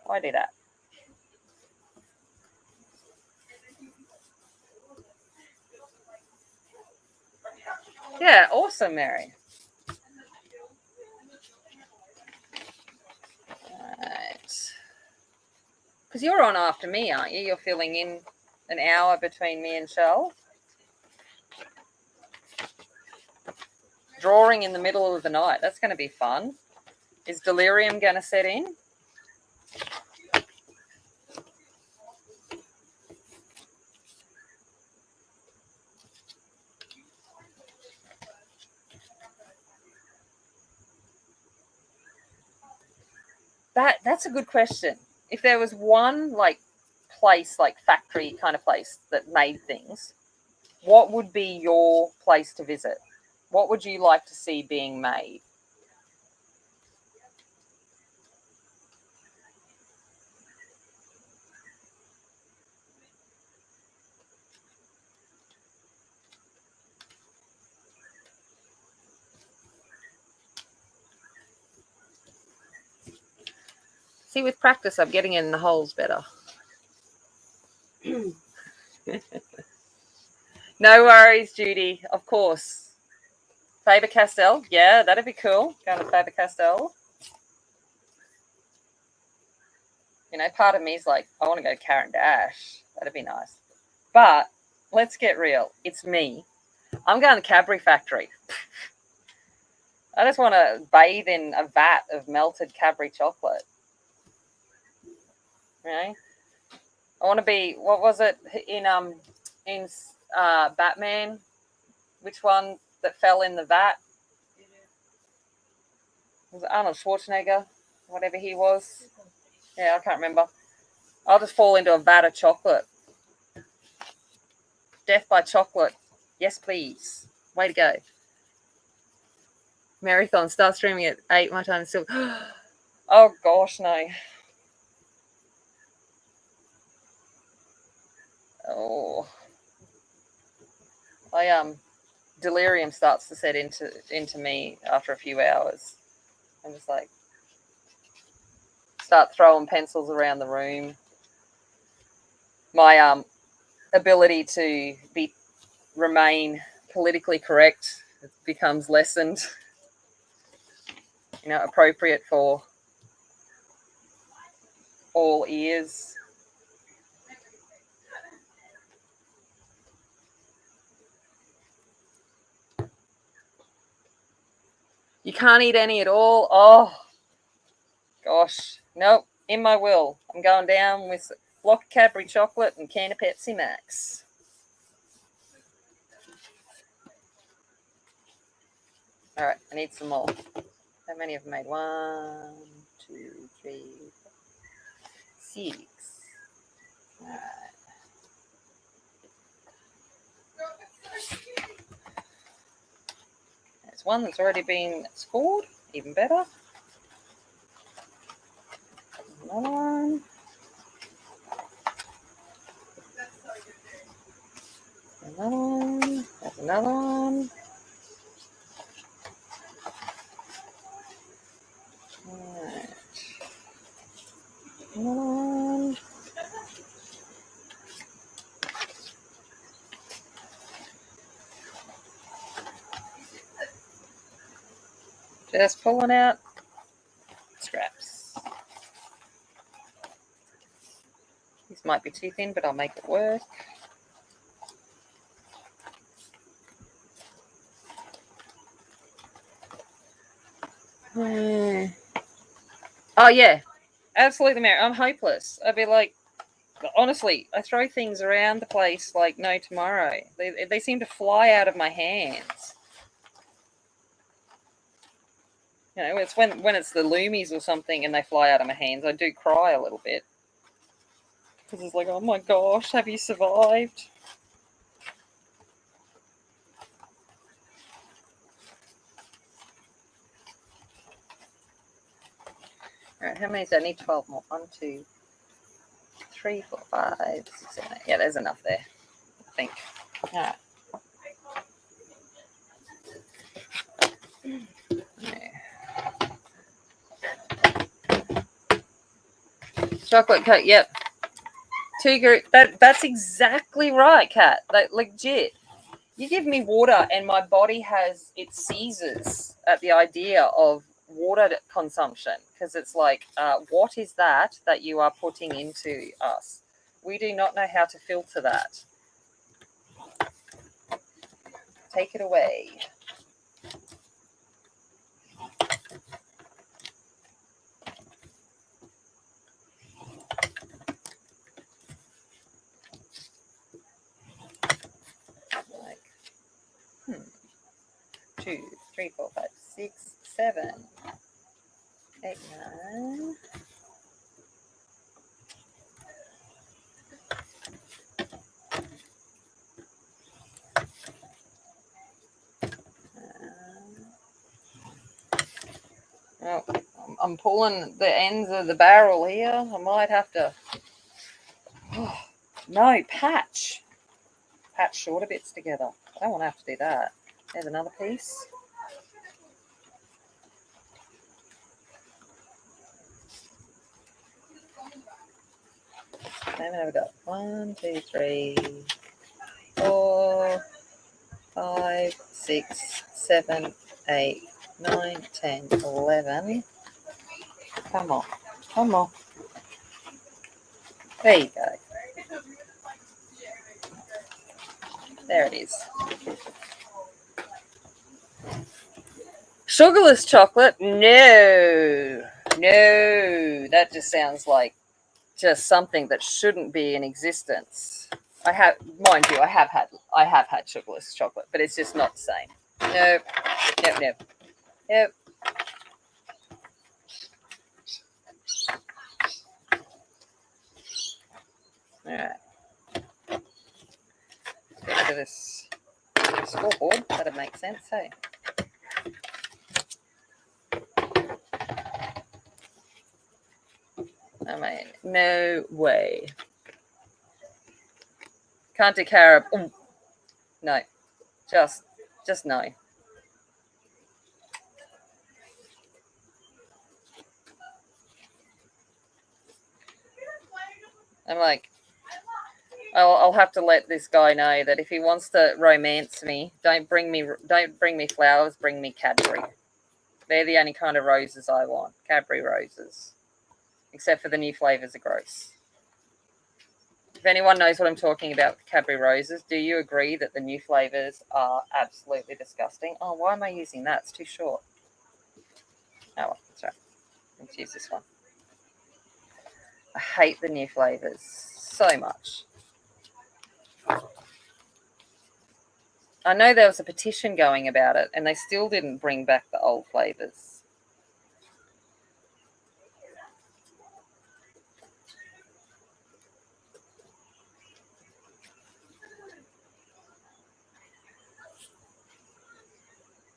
[SPEAKER 1] Why do that? Yeah, awesome, Mary. Right. Because you're on after me, aren't you? You're filling in an hour between me and Shell. Drawing in the middle of the night. That's going to be fun. Is delirium going to set in? That's a good question. If there was one like place, like factory kind of place that made things, what would be your place to visit? What would you like to see being made? See, with practice, I'm getting in the holes better. No worries, Judy. Of course. Faber-Castell. Yeah, that'd be cool. Going to Faber-Castell. You know, part of me is like, I want to go to Caran Dash. That'd be nice. But let's get real. It's me. I'm going to Cadbury Factory. I just want to bathe in a vat of melted Cadbury chocolate. You know? I want to be, what was it in Batman? Which one that fell in the vat? Was it Arnold Schwarzenegger? Whatever he was. Yeah, I can't remember. I'll just fall into a vat of chocolate. Death by chocolate. Yes, please. Way to go. Marathon. Start streaming at 8. My time is still. Oh, gosh, no. Oh. Delirium starts to set into me after a few hours. I'm just like, start throwing pencils around the room. My ability to remain politically correct becomes lessened. You know, appropriate for all ears. You can't eat any at all. Oh, gosh. Nope. In my will. I'm going down with a block of Cadbury chocolate and can of Pepsi Max. All right. I need some more. How many have I made? 1, 2, 3, 4, 6. All right. There's one that's already been scored. Even better. Another one. Another one. There's another one. Alright. Another one. Just pulling out scraps. These might be too thin, but I'll make it work. Oh, yeah. Absolutely, Mary. I'm hopeless. I'd be like, honestly, I throw things around the place like no tomorrow. They seem to fly out of my hands. You know, it's when it's the loomies or something and they fly out of my hands, I do cry a little bit. Because it's like, oh my gosh, have you survived? All right, how many is that? I need 12 more. 1, 2, 3, 4, 5, 6, 7, 8. Yeah, there's enough there, I think. All right. Yeah. Chocolate cake, yep. 2 group. That's exactly right, Kat. Like legit. You give me water and my body it seizes at the idea of water consumption, because it's like, what is that you are putting into us? We do not know how to filter that. Take it away. Like, 2, 3, 4, 5, 6, 7, Take that. Oh, I'm pulling the ends of the barrel here. I might have to. Oh, no, patch shorter bits together. I don't want to have to do that. There's another piece. How many have we got? 1, 2, 3, 4, 5, 6, 7, 8, 9, 10, 11. Come on. Come on. There you go. There it is. Sugarless chocolate? No. No. That just sounds like just something that shouldn't be in existence. I have, mind you, I have had sugarless chocolate, but it's just not the same. Nope. Nope, nope. Yep. All right. Get rid of this scoreboard. That'd make sense, hey? I mean, no way. Can't do carob. Ooh. No. Just no. I'm like, I'll have to let this guy know that if he wants to romance me, don't bring me flowers, bring me Cadbury. They're the only kind of roses I want, Cadbury roses. Except for the new flavors are gross. If anyone knows what I'm talking about with Cadbury roses, do you agree that the new flavors are absolutely disgusting? Oh, why am I using that? It's too short. Oh, well, that's right. Let's use this one. I hate the new flavors so much. I know there was a petition going about it, and they still didn't bring back the old flavors.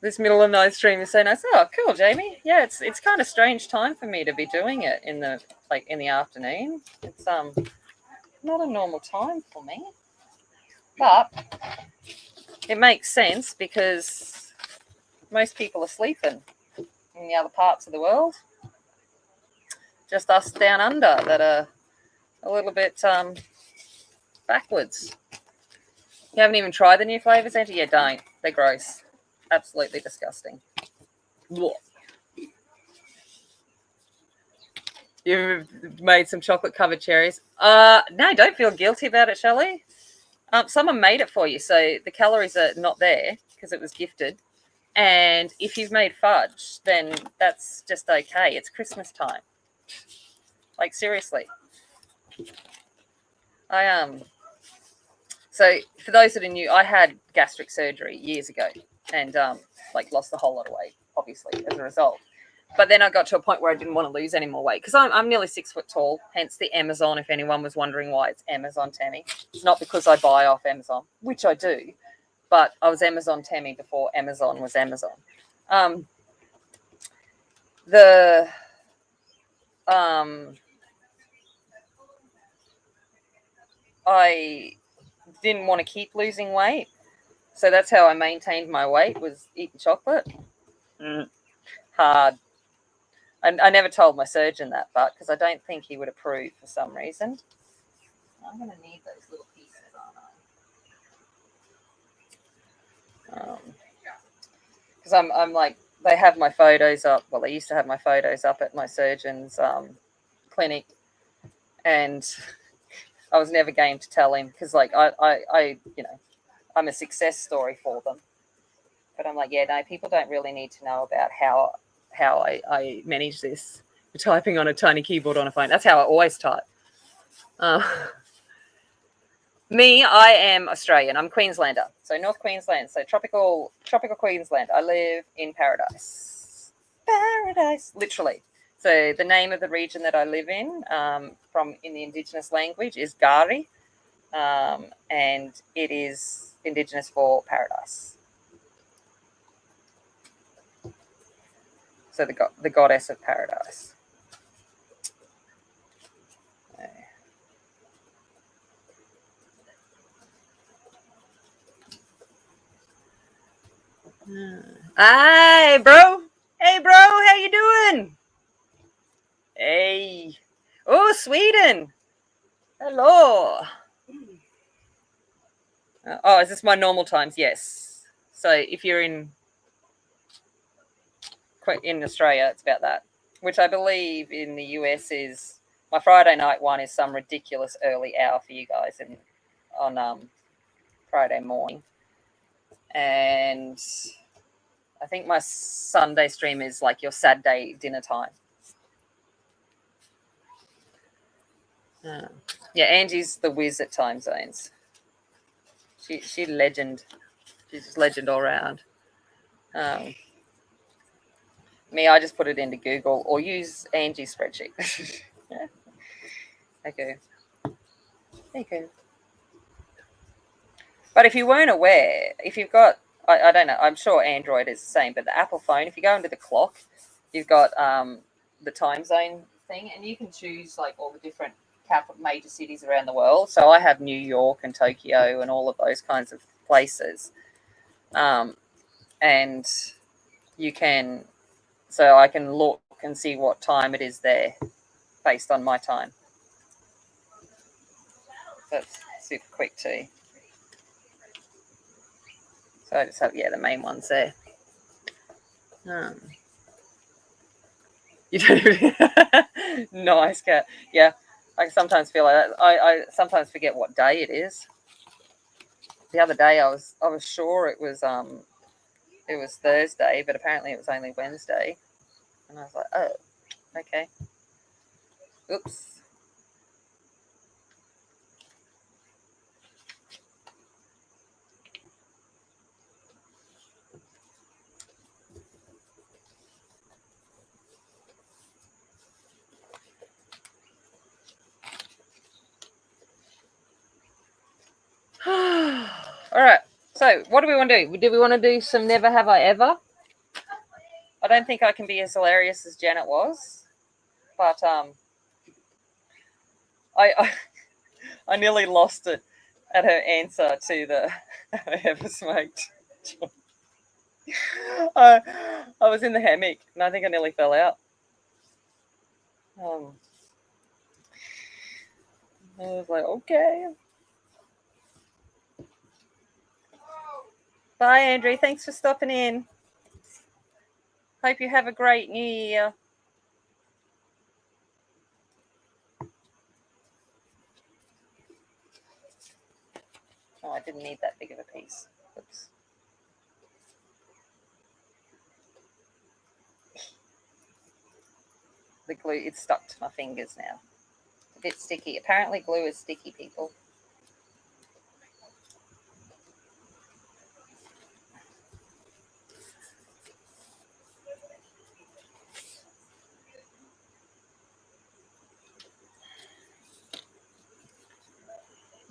[SPEAKER 1] This middle of night stream is so nice. Oh, cool, Jamie. Yeah, it's kind of strange time for me to be doing it in the afternoon. It's not a normal time for me, but it makes sense because most people are sleeping in the other parts of the world. Just us down under that are a little bit backwards. You haven't even tried the new flavors, Auntie? Yeah, don't. They're gross. Absolutely disgusting. Blah. You've made some chocolate-covered cherries. No, don't feel guilty about it, Shelley. Someone made it for you, so the calories are not there because it was gifted. And if you've made fudge, then that's just okay. It's Christmas time. Like, seriously. So for those that are new, I had gastric surgery years ago and lost a whole lot of weight, obviously, as a result. But then I got to a point where I didn't want to lose any more weight because I'm nearly 6 foot tall, hence the Amazon, if anyone was wondering why it's Amazon Tammy. It's not because I buy off Amazon, which I do, but I was Amazon Tammy before Amazon was Amazon. I didn't want to keep losing weight, so that's how I maintained my weight, was eating chocolate. Hard. I never told my surgeon that part because I don't think he would approve for some reason. I'm going to need those little pieces, aren't I? Because I'm like, they have my photos up. Well, they used to have my photos up at my surgeon's clinic, and I was never game to tell him because, like, I I'm a success story for them. But I'm like, yeah, no, people don't really need to know about how I manage this. Typing on a tiny keyboard on a phone. That's how I always type. Me, I am Australian. I'm Queenslander. So North Queensland. So tropical Queensland. I live in paradise. Paradise. Literally. So the name of the region that I live in, from in the Indigenous language, is Gari, and it is Indigenous for paradise. So the goddess of paradise. Hi, bro. Hey, bro. How you doing? Hey. Oh, Sweden. Hello. Oh, is this my normal times? Yes. So if you're in Australia, it's about that. Which I believe in the US is my Friday night one is some ridiculous early hour for you guys on Friday morning. And I think my Sunday stream is like your Saturday dinner time. Yeah, Angie's the whiz at time zones. She legend. She's just legend all around. Me, I just put it into Google or use Angie's spreadsheet. Yeah. Okay. There you go. But if you weren't aware, if you've got, I don't know, I'm sure Android is the same, but the Apple phone, if you go into the clock, you've got the time zone thing, and you can choose like all the different major cities around the world. So I have New York and Tokyo and all of those kinds of places. And you can, so I can look and see what time it is there based on my time. That's super quick too. So I just have, the main ones there. You don't. Nice cat. Yeah, I sometimes feel like that. I sometimes forget what day it is. The other day I was sure it was Thursday, but apparently it was only Wednesday, and I was like, oh, okay. Oops. All right. So, what do we want to do? Do we want to do some Never Have I Ever? I don't think I can be as hilarious as Janet was, but I nearly lost it at her answer to the have I ever smoked. I was in the hammock and I think I nearly fell out. I was like, okay. Bye, Andrew. Thanks for stopping in. Hope you have a great new year. Oh, I didn't need that big of a piece. Oops. The glue, it's stuck to my fingers now. It's a bit sticky. Apparently glue is sticky, people.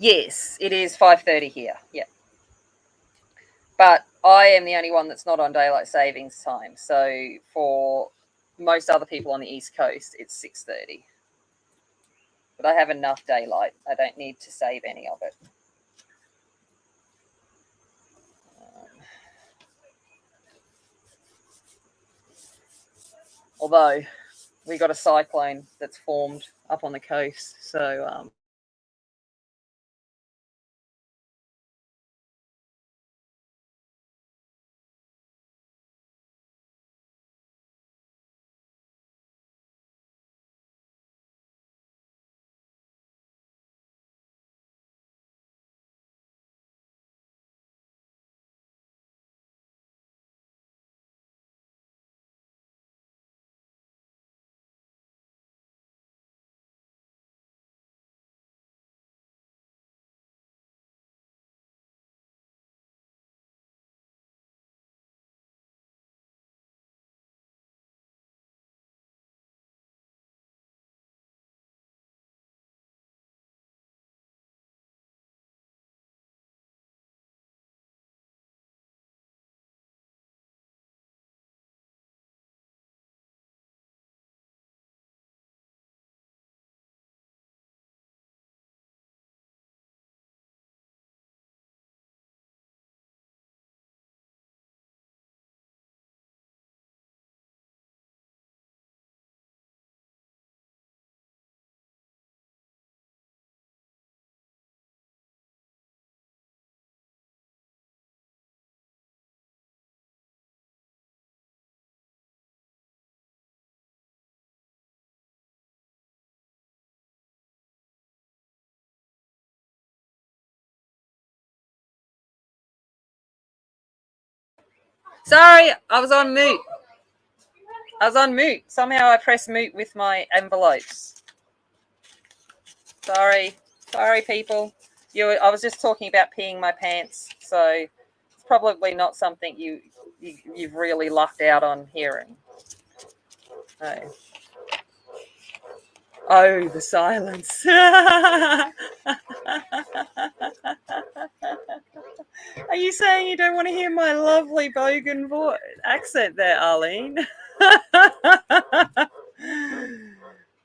[SPEAKER 1] Yes, it is 5:30 here. Yeah. But I am the only one that's not on daylight savings time. So for most other people on the East Coast, it's 6:30. But I have enough daylight. I don't need to save any of it. Although we got a cyclone that's formed up on the coast. So Sorry, I was on mute. Somehow I pressed mute with my envelopes. Sorry, people. I was just talking about peeing my pants, so it's probably not something you've really lucked out on hearing. Oh, the silence. Are you saying you don't want to hear my lovely Bogan accent there, Arlene?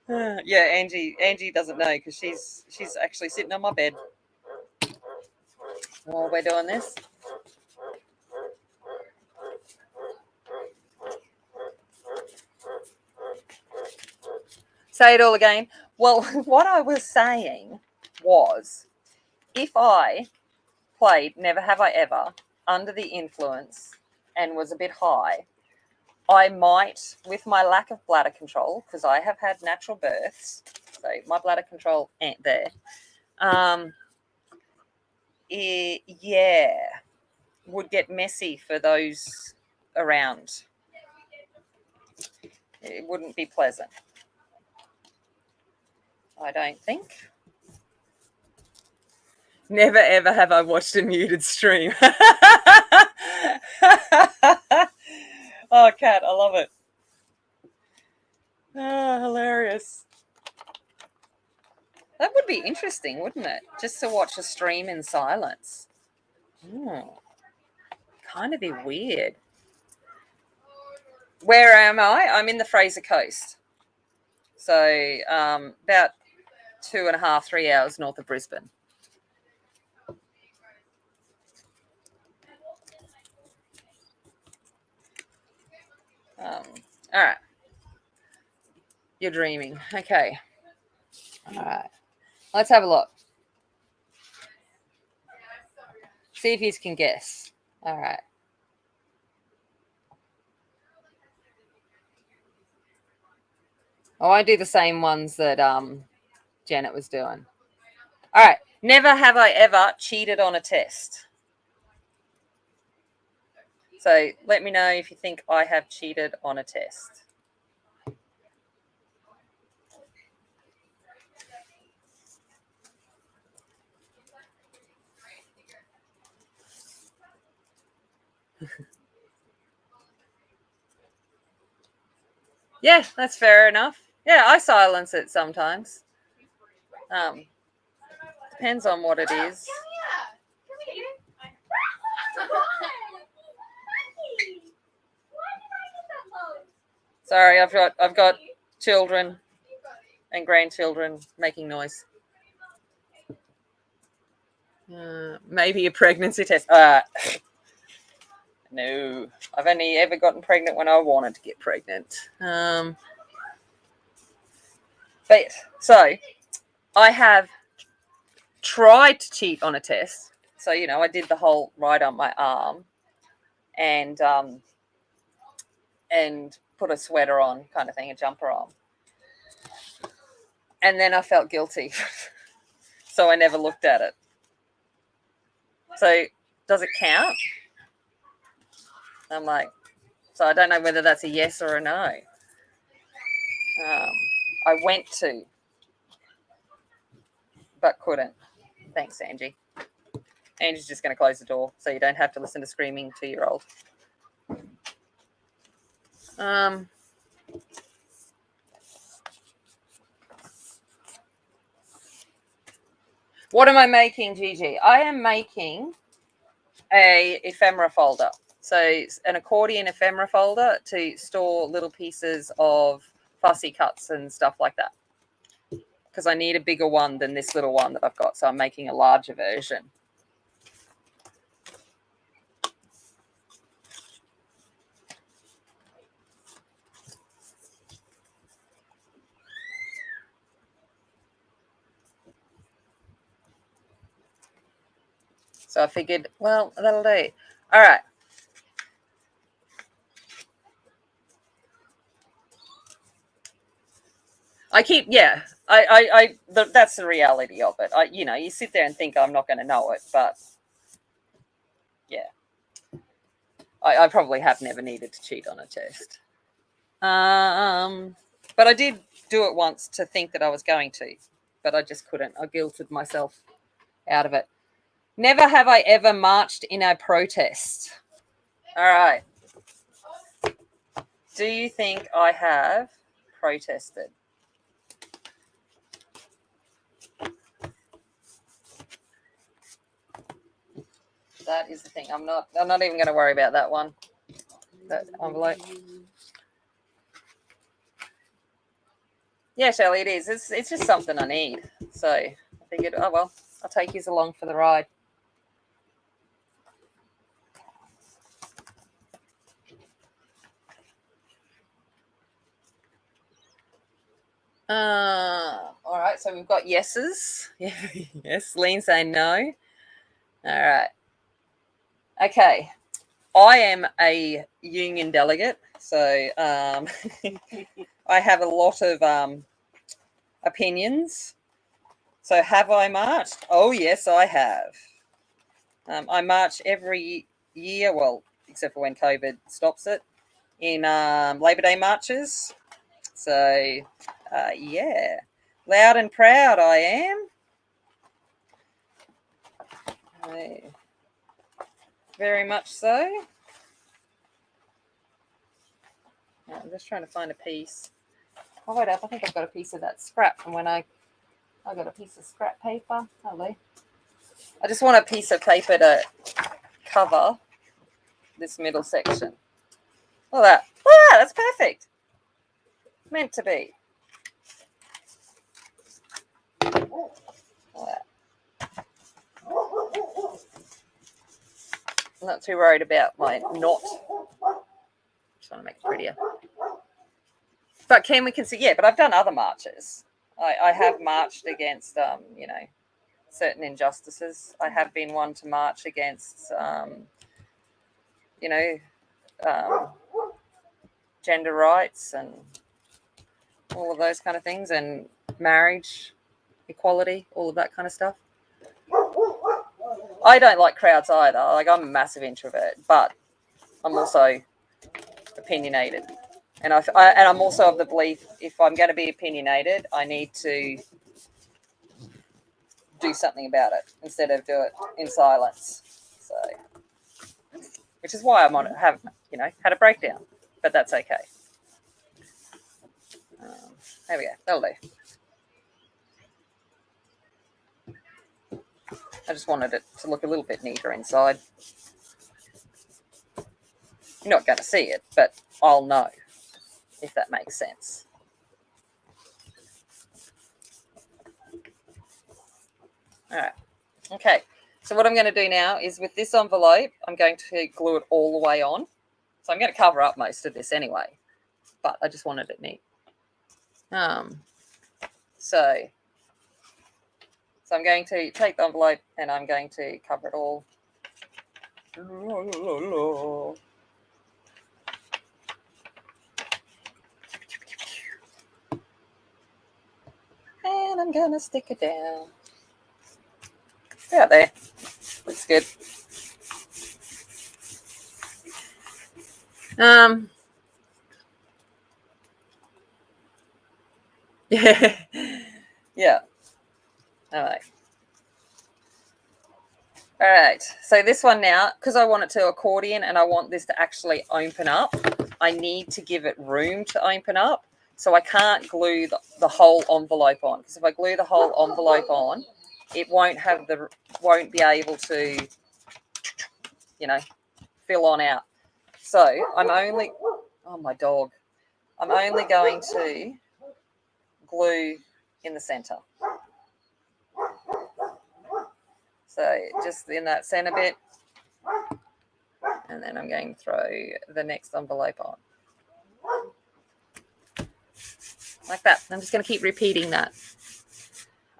[SPEAKER 1] Yeah, Angie doesn't know because she's actually sitting on my bed while we're doing this. Say it all again. Well, what I was saying was, if I played Never Have I Ever under the influence and was a bit high, I might, with my lack of bladder control, because I have had natural births, so my bladder control ain't there. Would get messy for those around. It wouldn't be pleasant, I don't think. Never ever have I watched a muted stream. Oh, Kat, I love it. Oh, hilarious. That would be interesting, wouldn't it? Just to watch a stream in silence. Kind of be weird. Where am I? I'm in the Fraser Coast. So about 2.5, 3 hours north of Brisbane. All right. You're dreaming. Okay. All right. Let's have a look. See if you can guess. All right. Oh, I do the same ones that Janet was doing. All right. Never have I ever cheated on a test. So let me know if you think I have cheated on a test. Yeah, that's fair enough. Yeah, I silence it sometimes. Depends on what it is. Sorry, I've got children and grandchildren making noise. Maybe a pregnancy test. No, I've only ever gotten pregnant when I wanted to get pregnant. But so I have tried to cheat on a test. So, I did the whole right on my arm and put a sweater on kind of thing, a jumper on. And then I felt guilty. So I never looked at it. So does it count? I'm like, so I don't know whether that's a yes or a no. I went to, but couldn't. Thanks, Angie. Angie's just going to close the door so you don't have to listen to screaming 2-year-old. What am I making, Gigi? I am making a ephemera folder. So it's an accordion ephemera folder to store little pieces of fussy cuts and stuff like that. Because I need a bigger one than this little one that I've got. So I'm making a larger version. So I figured, well, that'll do. All right. That's the reality of it. You sit there and think I'm not going to know it, but yeah. I probably have never needed to cheat on a test. But I did do it once to think that I was going to, but I just couldn't. I guilted myself out of it. Never have I ever marched in a protest. All right. Do you think I have protested? That is the thing. I'm not even going to worry about that one. That envelope. Yeah, Shelley, it is. It's just something I need. So I figured, oh well, I'll take you along for the ride. All right, so we've got yeses. Yes, Lean saying no. All right. Okay. I am a union delegate, so I have a lot of opinions. So have I marched? Oh, yes, I have. I march every year, well, except for when COVID stops it, in Labor Day marches. So, yeah, loud and proud I am. Very much so. I'm just trying to find a piece. Oh, wait up. I think I've got a piece of that scrap from when I got a piece of scrap paper. Hello. I just want a piece of paper to cover this middle section. Look at that. Look at that. That's perfect. Meant to be. Look at that. I'm not too worried about my knot. Just want to make it prettier. But can we consider? Yeah, but I've done other marches. I have marched against, certain injustices. I have been one to march against, gender rights and all of those kind of things, and marriage equality, all of that kind of stuff. I don't like crowds either. Like, I'm a massive introvert, but I'm also opinionated. And I'm also of the belief, if I'm going to be opinionated, I need to do something about it instead of do it in silence. So, which is why I'm had a breakdown, but that's okay. There we go. That'll do. I just wanted it to look a little bit neater inside. You're not going to see it, but I'll know, if that makes sense. All right. Okay. So what I'm going to do now is, with this envelope, I'm going to glue it all the way on. So I'm going to cover up most of this anyway, but I just wanted it neat. So I'm going to take the envelope and I'm going to cover it all. And I'm going to stick it down. Yeah, there. Looks good. Yeah. Yeah. All right. So this one now, because I want it to accordion and I want this to actually open up, I need to give it room to open up. So I can't glue the whole envelope on, because if I glue the whole envelope on, it won't be able to, fill on out. So I'm only going to glue in the center. So just in that center bit, and then I'm going to throw the next envelope on. Like that. I'm just going to keep repeating that.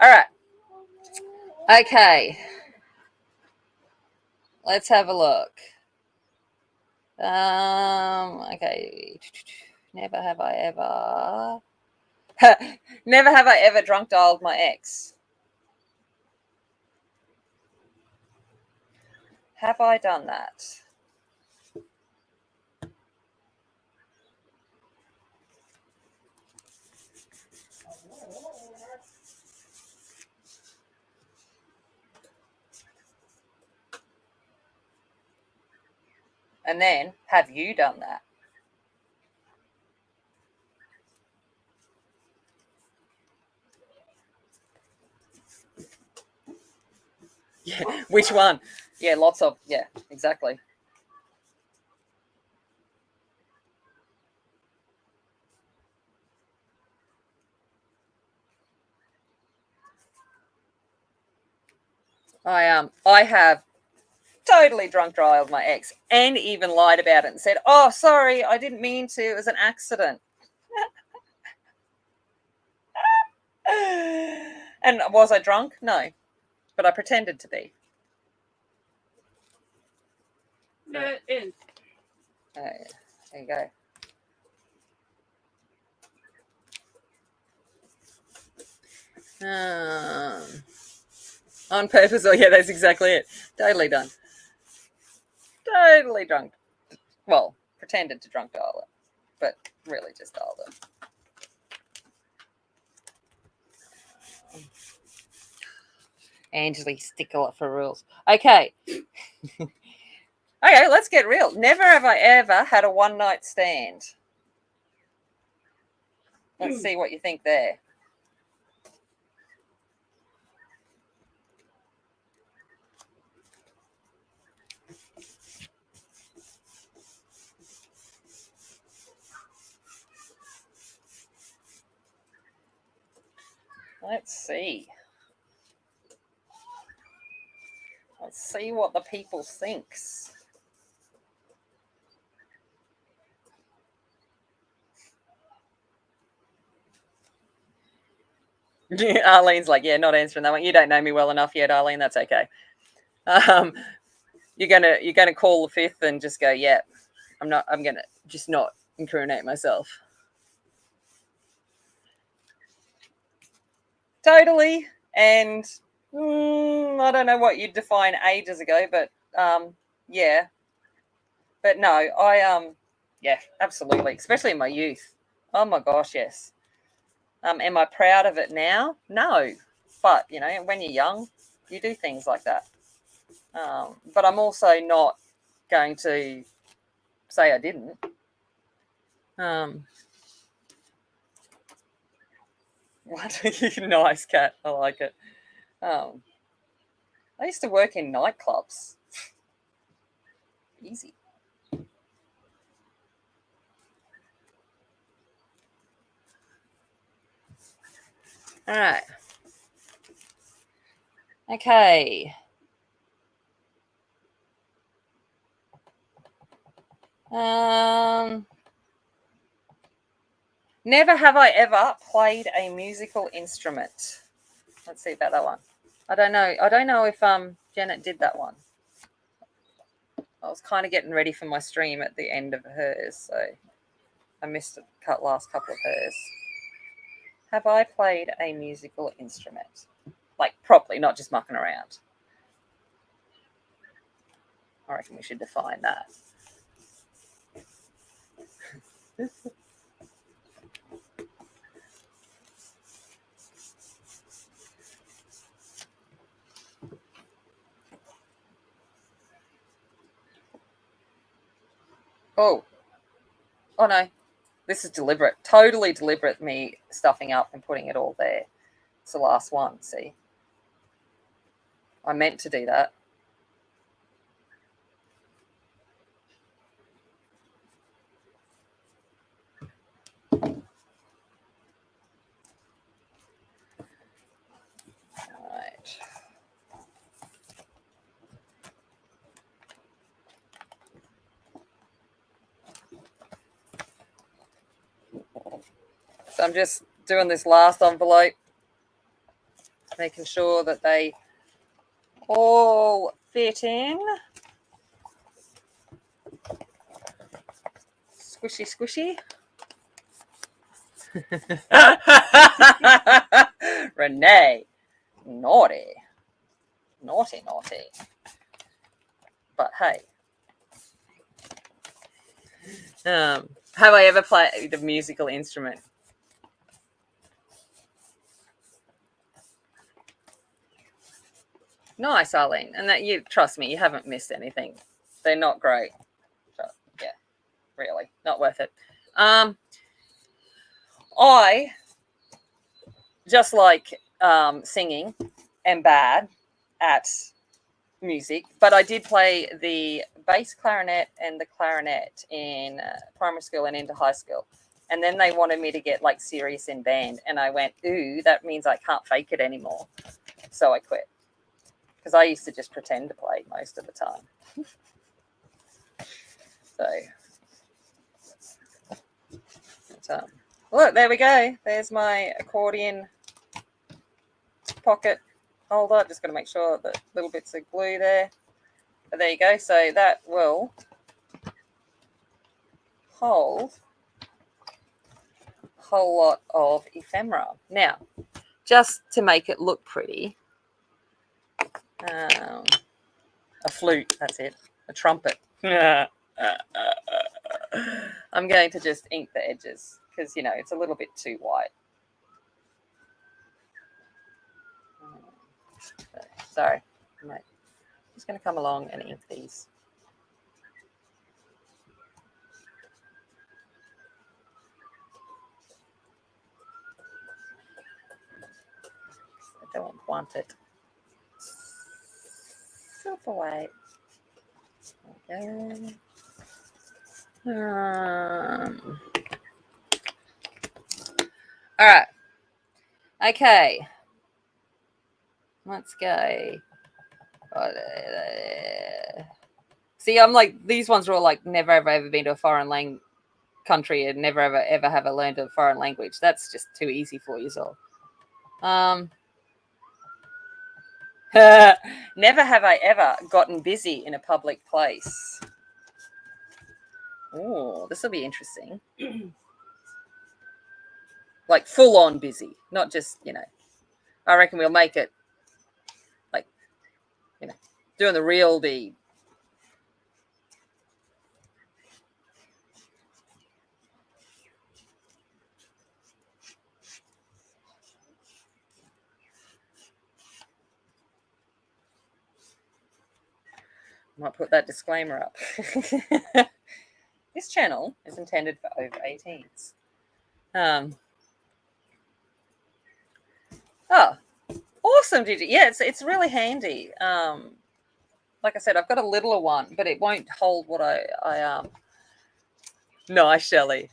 [SPEAKER 1] All right. Okay. Let's have a look. Okay. Never have I ever drunk dialed my ex. Have I done that? And then, have you done that? Yeah, which one? Yeah, lots of, yeah, exactly. I have totally drunk dialed my ex and even lied about it and said, "Oh, sorry, I didn't mean to. It was an accident." And was I drunk? No, but I pretended to be.
[SPEAKER 2] No, it is.
[SPEAKER 1] Oh, yeah. There you go. On purpose. Oh, yeah, that's exactly it. Totally done. Totally drunk. Well, pretended to drunk dial it, but really just dialed it. Angeli, stickler for rules. Okay. Okay, let's get real. Never have I ever had a one-night stand. Let's see what you think there. Let's see. Let's see what the people thinks. Arlene's like, yeah, not answering that one. You don't know me well enough yet, Arlene. That's okay. You're gonna call the fifth and just go, yeah, I'm gonna just not incriminate myself. Totally. And I don't know what you'd define ages ago, but yeah. But no, yeah, absolutely, especially in my youth. Oh my gosh, yes. Am I proud of it now? No, but when you're young, you do things like that. But I'm also not going to say I didn't. What? Nice cat. I like it. I used to work in nightclubs. Easy. All right. Okay. Never have I ever played a musical instrument. Let's see about that one. I don't know if Janet did that one. I was kind of getting ready for my stream at the end of hers, so I missed the last couple of hers. Have I played a musical instrument? Like properly, not just mucking around. I reckon we should define that. Oh no. This is deliberate. Totally deliberate, me stuffing up and putting it all there. It's the last one, see? I meant to do that. Right. So I'm just doing this last envelope, making sure that they all fit in. Squishy, squishy. Renee, naughty. Naughty, naughty. But hey. Have I ever played a musical instrument? Nice, Arlene. And that, you trust me, you haven't missed anything. They're not great. not worth it. I just like singing and bad at music, but I did play the bass clarinet and the clarinet in primary school and into high school. And then they wanted me to get like serious in band, and I went, ooh, that means I can't fake it anymore. So I quit, because I used to just pretend to play most of the time. So look, there we go. There's my accordion pocket holder. Just got to make sure that little bits of glue there. But there you go. So that will hold a whole lot of ephemera. Now, just to make it look pretty, a flute, that's it, a trumpet. I'm going to just ink the edges because, you know, it's a little bit too white. Sorry, I'm just going to come along and ink these. I don't want it super white. Okay. All right. Okay. Let's go. See, I'm like, these ones are all like never ever been to a foreign country and never ever have learned a foreign language. That's just too easy for you all. Never have I ever gotten busy in a public place. Oh, this will be interesting. Like full on busy, not just, you know, I reckon we'll make it like, you know, doing the real deed. Might put that disclaimer up. This channel is intended for over 18s. Oh, awesome, Gigi. Yeah, it's really handy. Like I said, I've got a littler one, but it won't hold what I Nice, Shelley.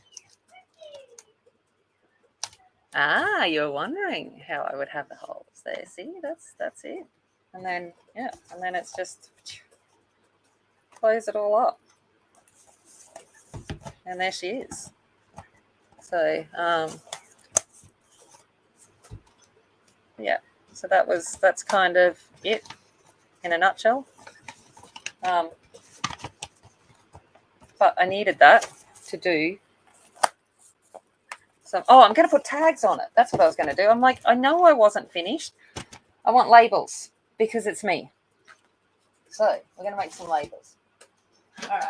[SPEAKER 1] Ah, you're wondering how I would have the holes there. See, that's it. And then, yeah, and then it's just close it all up. And there she is. So, yeah, so that's kind of it in a nutshell. But I needed that to do some. Oh, I'm going to put tags on it. That's what I was going to do. I'm like, I know I wasn't finished. I want labels because it's me. So we're going to make some labels. All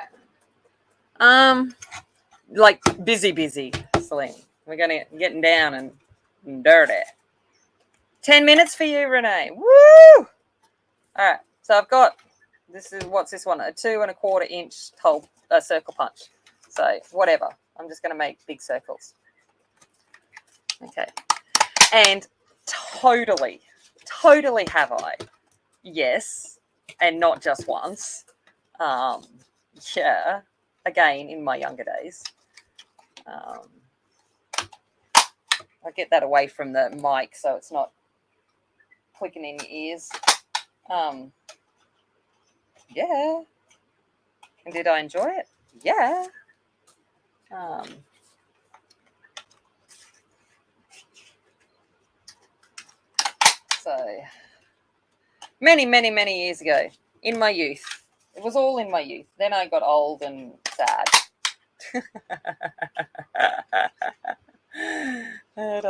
[SPEAKER 1] right. Like busy, Celine. We're going to getting down and dirty. 10 minutes for you, Renee. Woo! All right. So I've got, what's this one? A 2 1/4 inch hole, circle punch. So whatever. I'm just going to make big circles. Okay. And totally have I. Yes. And not just once. Yeah. Again, in my younger days. I get that away from the mic so it's not clicking in your ears. Yeah. And did I enjoy it? Yeah. So many years ago, in my youth. It was all in my youth. Then I got old and sad. And,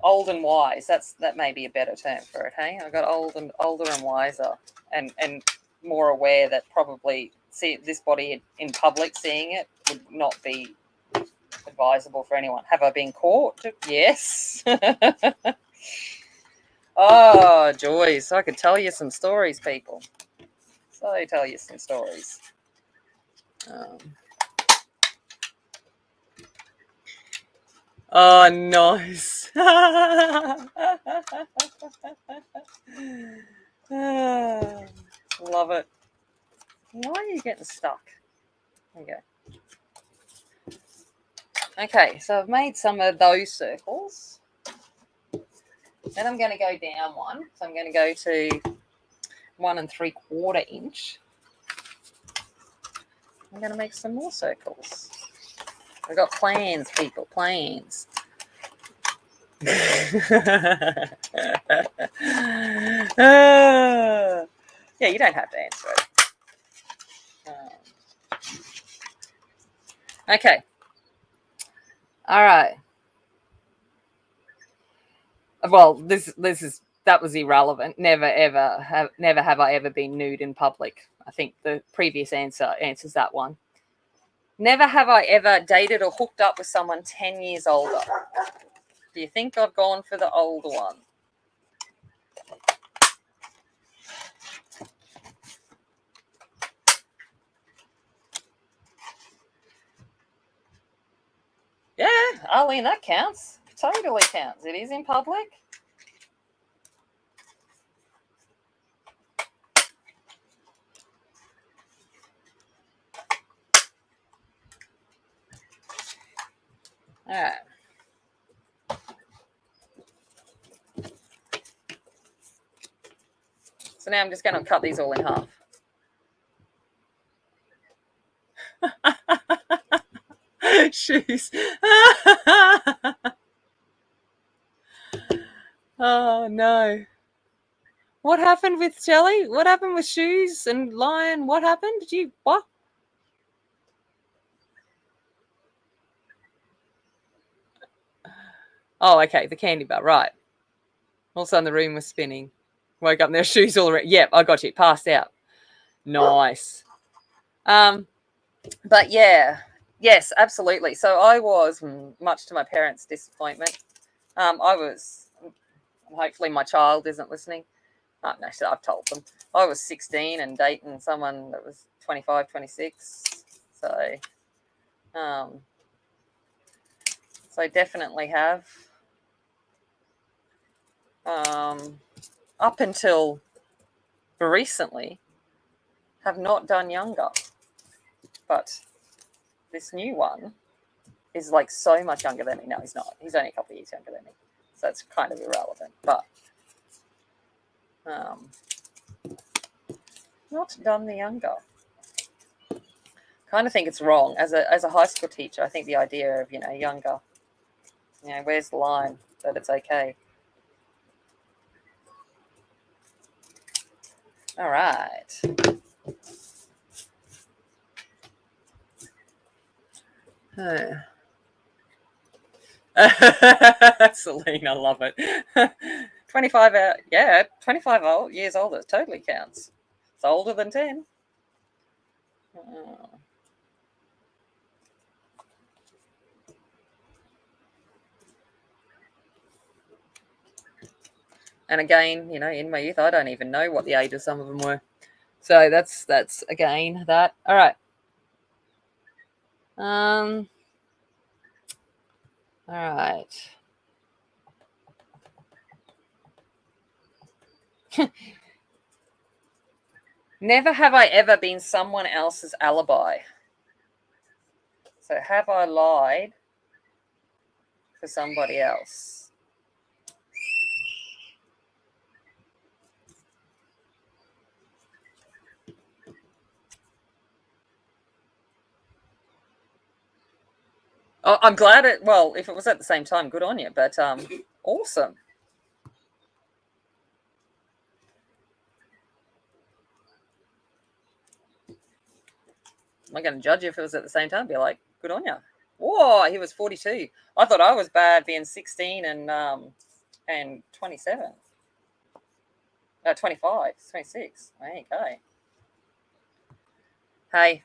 [SPEAKER 1] old and wise. That may be a better term for it. Hey, I got older and wiser, and more aware that probably this body in public seeing it would not be advisable for anyone. Have I been caught? Yes. Oh, joys! I could tell you some stories, people. So tell you some stories. Oh, nice. Love it. Why are you getting stuck? There you go. Okay, so I've made some of those circles. Then I'm going to go down one. So I'm going to go to 1 3/4 inch. I'm going to make some more circles. I've got plans, people, plans. Yeah, you don't have to answer it. Okay. All right. Well, that was irrelevant. Never have I ever been nude in public. I think the previous answer answers that one. Never have I ever dated or hooked up with someone 10 years older. Do you think I've gone for the older one? Yeah, Arlene, that counts. Totally counts. It is in public. All right. So now I'm just going to cut these all in half. Shoes. Oh, no. What happened with Shelley? What happened with shoes and Lion? What happened? Did you, what? Oh, okay, the candy bar, right. All of a sudden the room was spinning. Woke up and their shoes all around. Yep, I got you. Passed out. Nice. But yeah, yes, absolutely. So I was, much to my parents' disappointment, hopefully my child isn't listening. No, I've told them. I was 16 and dating someone that was 25, 26. So definitely have. Up until recently, have not done younger. But this new one is like so much younger than me. No, he's not. He's only a couple of years younger than me. So it's kind of irrelevant. But not done the younger. Kind of think it's wrong. As a high school teacher, I think the idea of, younger, where's the line that it's okay? All right. Celine, I love it. 25 years older totally counts. It's older than 10. And again, in my youth, I don't even know what the age of some of them were. So that's again that. All right. All right. Never have I ever been someone else's alibi. So have I lied for somebody else? Oh, I'm glad it. Well, if it was at the same time, good on you. But awesome. Am I going to judge you if it was at the same time? Be like, good on you. Whoa, he was 42. I thought I was bad being 16 and 27. 25, 26. Okay. Hey,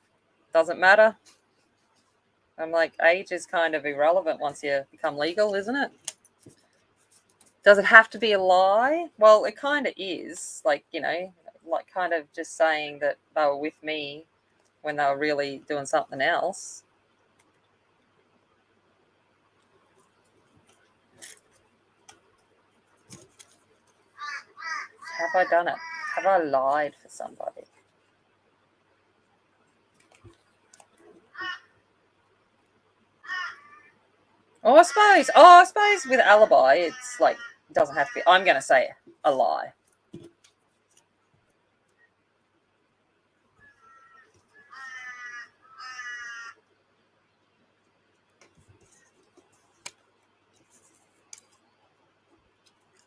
[SPEAKER 1] doesn't matter. I'm like, age is kind of irrelevant once you become legal, isn't it? Does it have to be a lie? Well, it kind of is. Like, like kind of just saying that they were with me when they were really doing something else. Have I done it? Have I lied for somebody? I suppose with alibi, it's like, it doesn't have to be. I'm going to say a lie.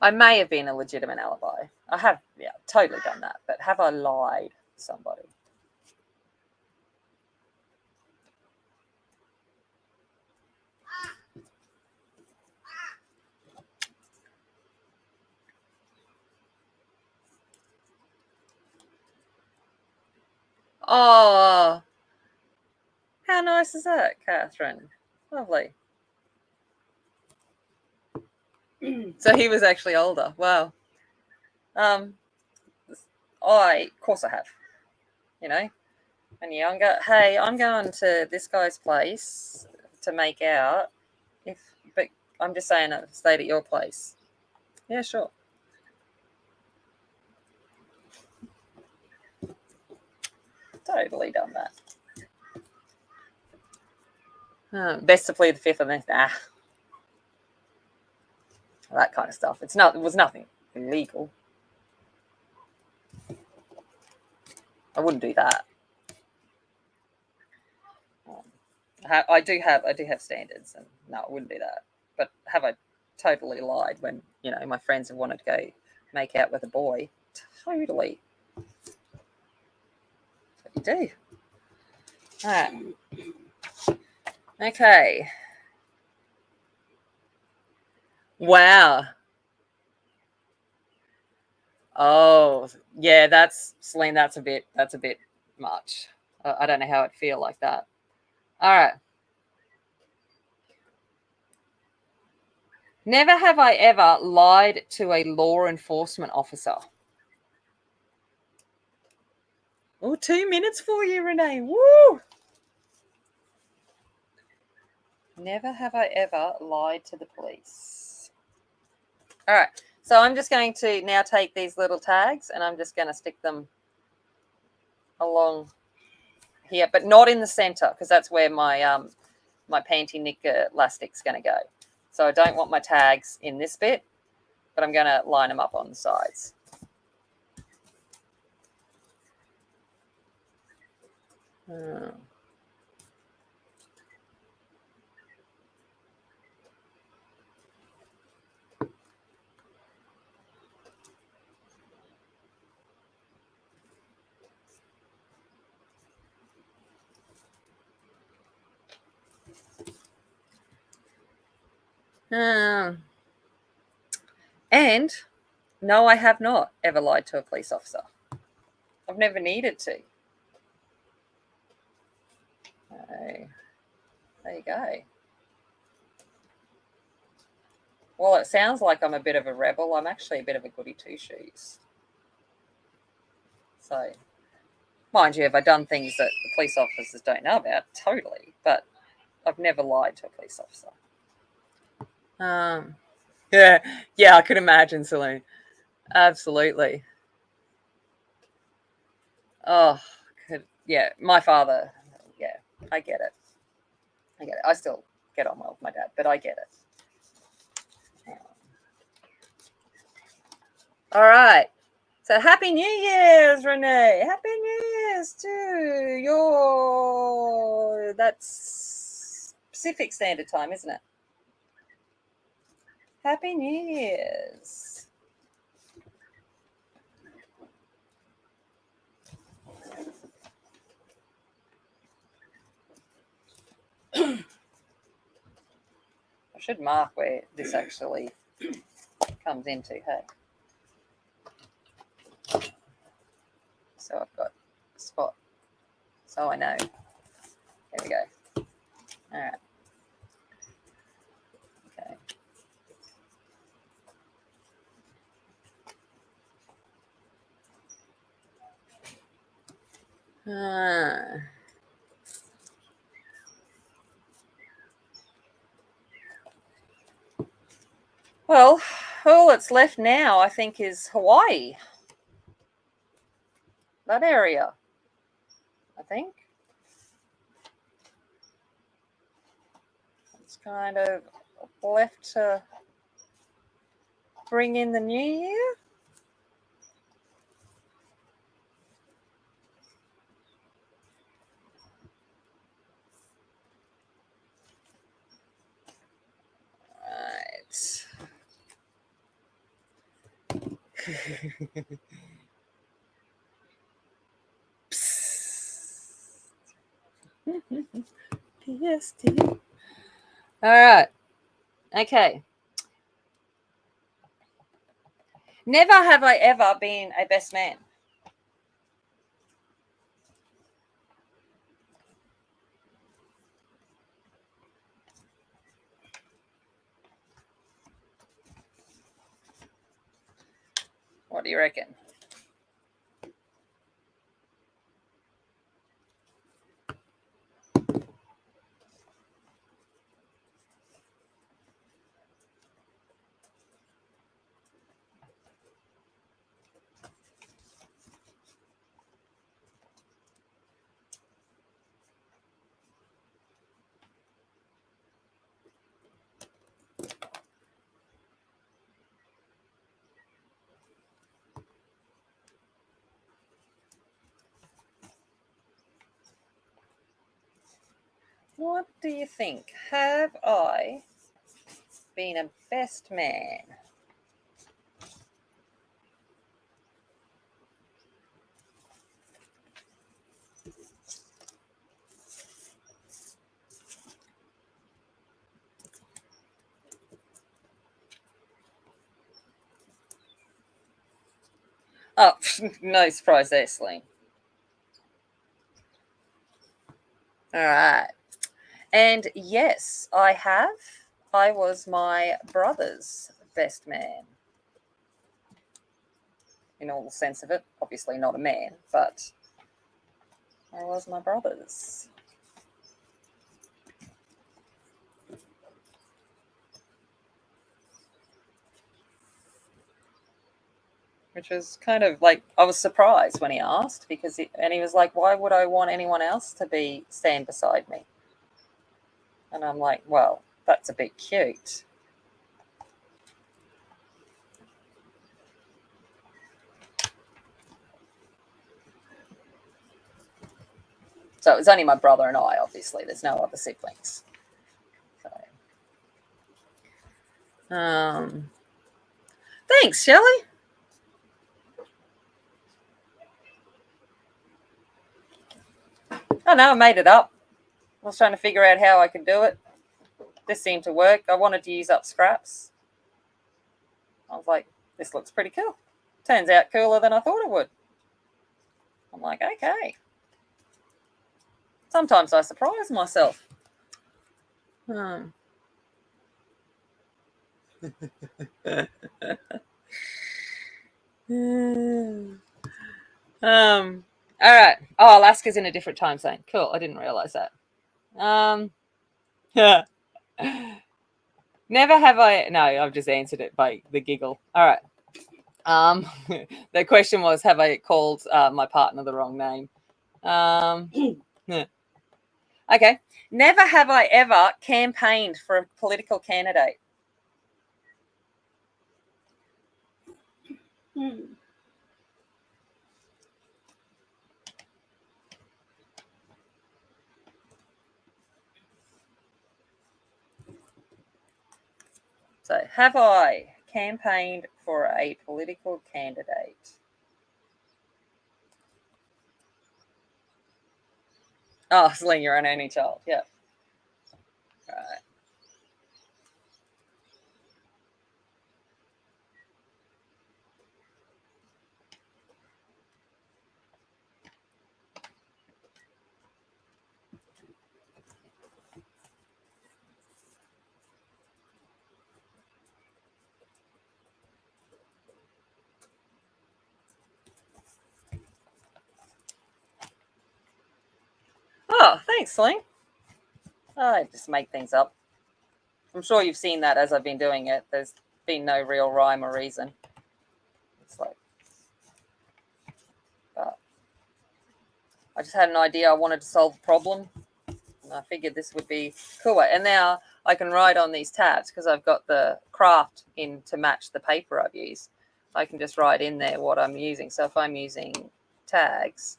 [SPEAKER 1] I may have been a legitimate alibi. I have, yeah, totally done that. But have I lied to somebody? Oh, how nice is that, Catherine? Lovely. So he was actually older. Wow. Of course I have. You know, when you're younger, hey, I'm going to this guy's place to make out. But I'm just saying, I stayed at your place. Yeah, sure. Totally done that. Best to plead the fifth, and then that kind of stuff. It was nothing illegal. I wouldn't do that. I do have standards, and no, I wouldn't do that. But have I totally lied when my friends have wanted to go make out with a boy? Totally. That's what you do. All right. Okay. Wow. Oh, yeah, that's Celine. That's a bit much. I don't know how I'd feel like that. All right. Never have I ever lied to a law enforcement officer. Oh, 2 minutes for you, Renee. Woo! Never have I ever lied to the police. All right. So I'm just going to now take these little tags and I'm just going to stick them along here, but not in the center because that's where my my panty nick elastic's going to go. So I don't want my tags in this bit, but I'm going to line them up on the sides. And no, I have not ever lied to a police officer. I've never needed to. Okay. There you go. Well, it sounds like I'm a bit of a rebel. I'm actually a bit of a goody two-shoes. So, mind you, have I done things that the police officers don't know about? Totally. But I've never lied to a police officer. Yeah, I could imagine, Celine. Absolutely. Oh, yeah, my father. Yeah, I get it. I still get on well with my dad, but I get it. All right. So Happy New Year's, Renee. Happy New Year's to that's Pacific Standard Time, isn't it? Happy New Year's. I should mark where this actually comes into, hey. So I've got a spot. So I know. There we go. All right. Okay. Well, all that's left now, I think, is Hawaii. That area, I think. It's kind of left to bring in the new year. Right. PST. All right. Okay. Never have I ever been a best man. What do you reckon? What do you think? Have I been a best man? Oh, no surprise there, Celine. All right. And yes, I have. I was my brother's best man. In all the sense of it. Obviously not a man, but I was my brother's. Which was kind of like, I was surprised when he asked, because he was like, why would I want anyone else to stand beside me? And I'm like, well, that's a bit cute. So it was only my brother and I, obviously. There's no other siblings. So, thanks, Shelley. Oh, no, I made it up. I was trying to figure out how I could do it. This seemed to work. I wanted to use up scraps. I was like, this looks pretty cool. Turns out cooler than I thought it would. I'm like, okay. Sometimes I surprise myself. All right. Oh, Alaska's in a different time zone. Cool. I didn't realize that. Yeah. Never have I. No, I've just answered it by the giggle. All right. The question was, have I called my partner the wrong name? Yeah. Okay. Never have I ever campaigned for a political candidate. So, have I campaigned for a political candidate? Oh, Celine, you're an only child. Yeah. Right. Oh, thanks, Sling. I just make things up. I'm sure you've seen that as I've been doing it. There's been no real rhyme or reason. It's like, I just had an idea. I wanted to solve a problem. And I figured this would be cooler. And now I can write on these tabs because I've got the craft in to match the paper I've used. I can just write in there what I'm using. So if I'm using tags,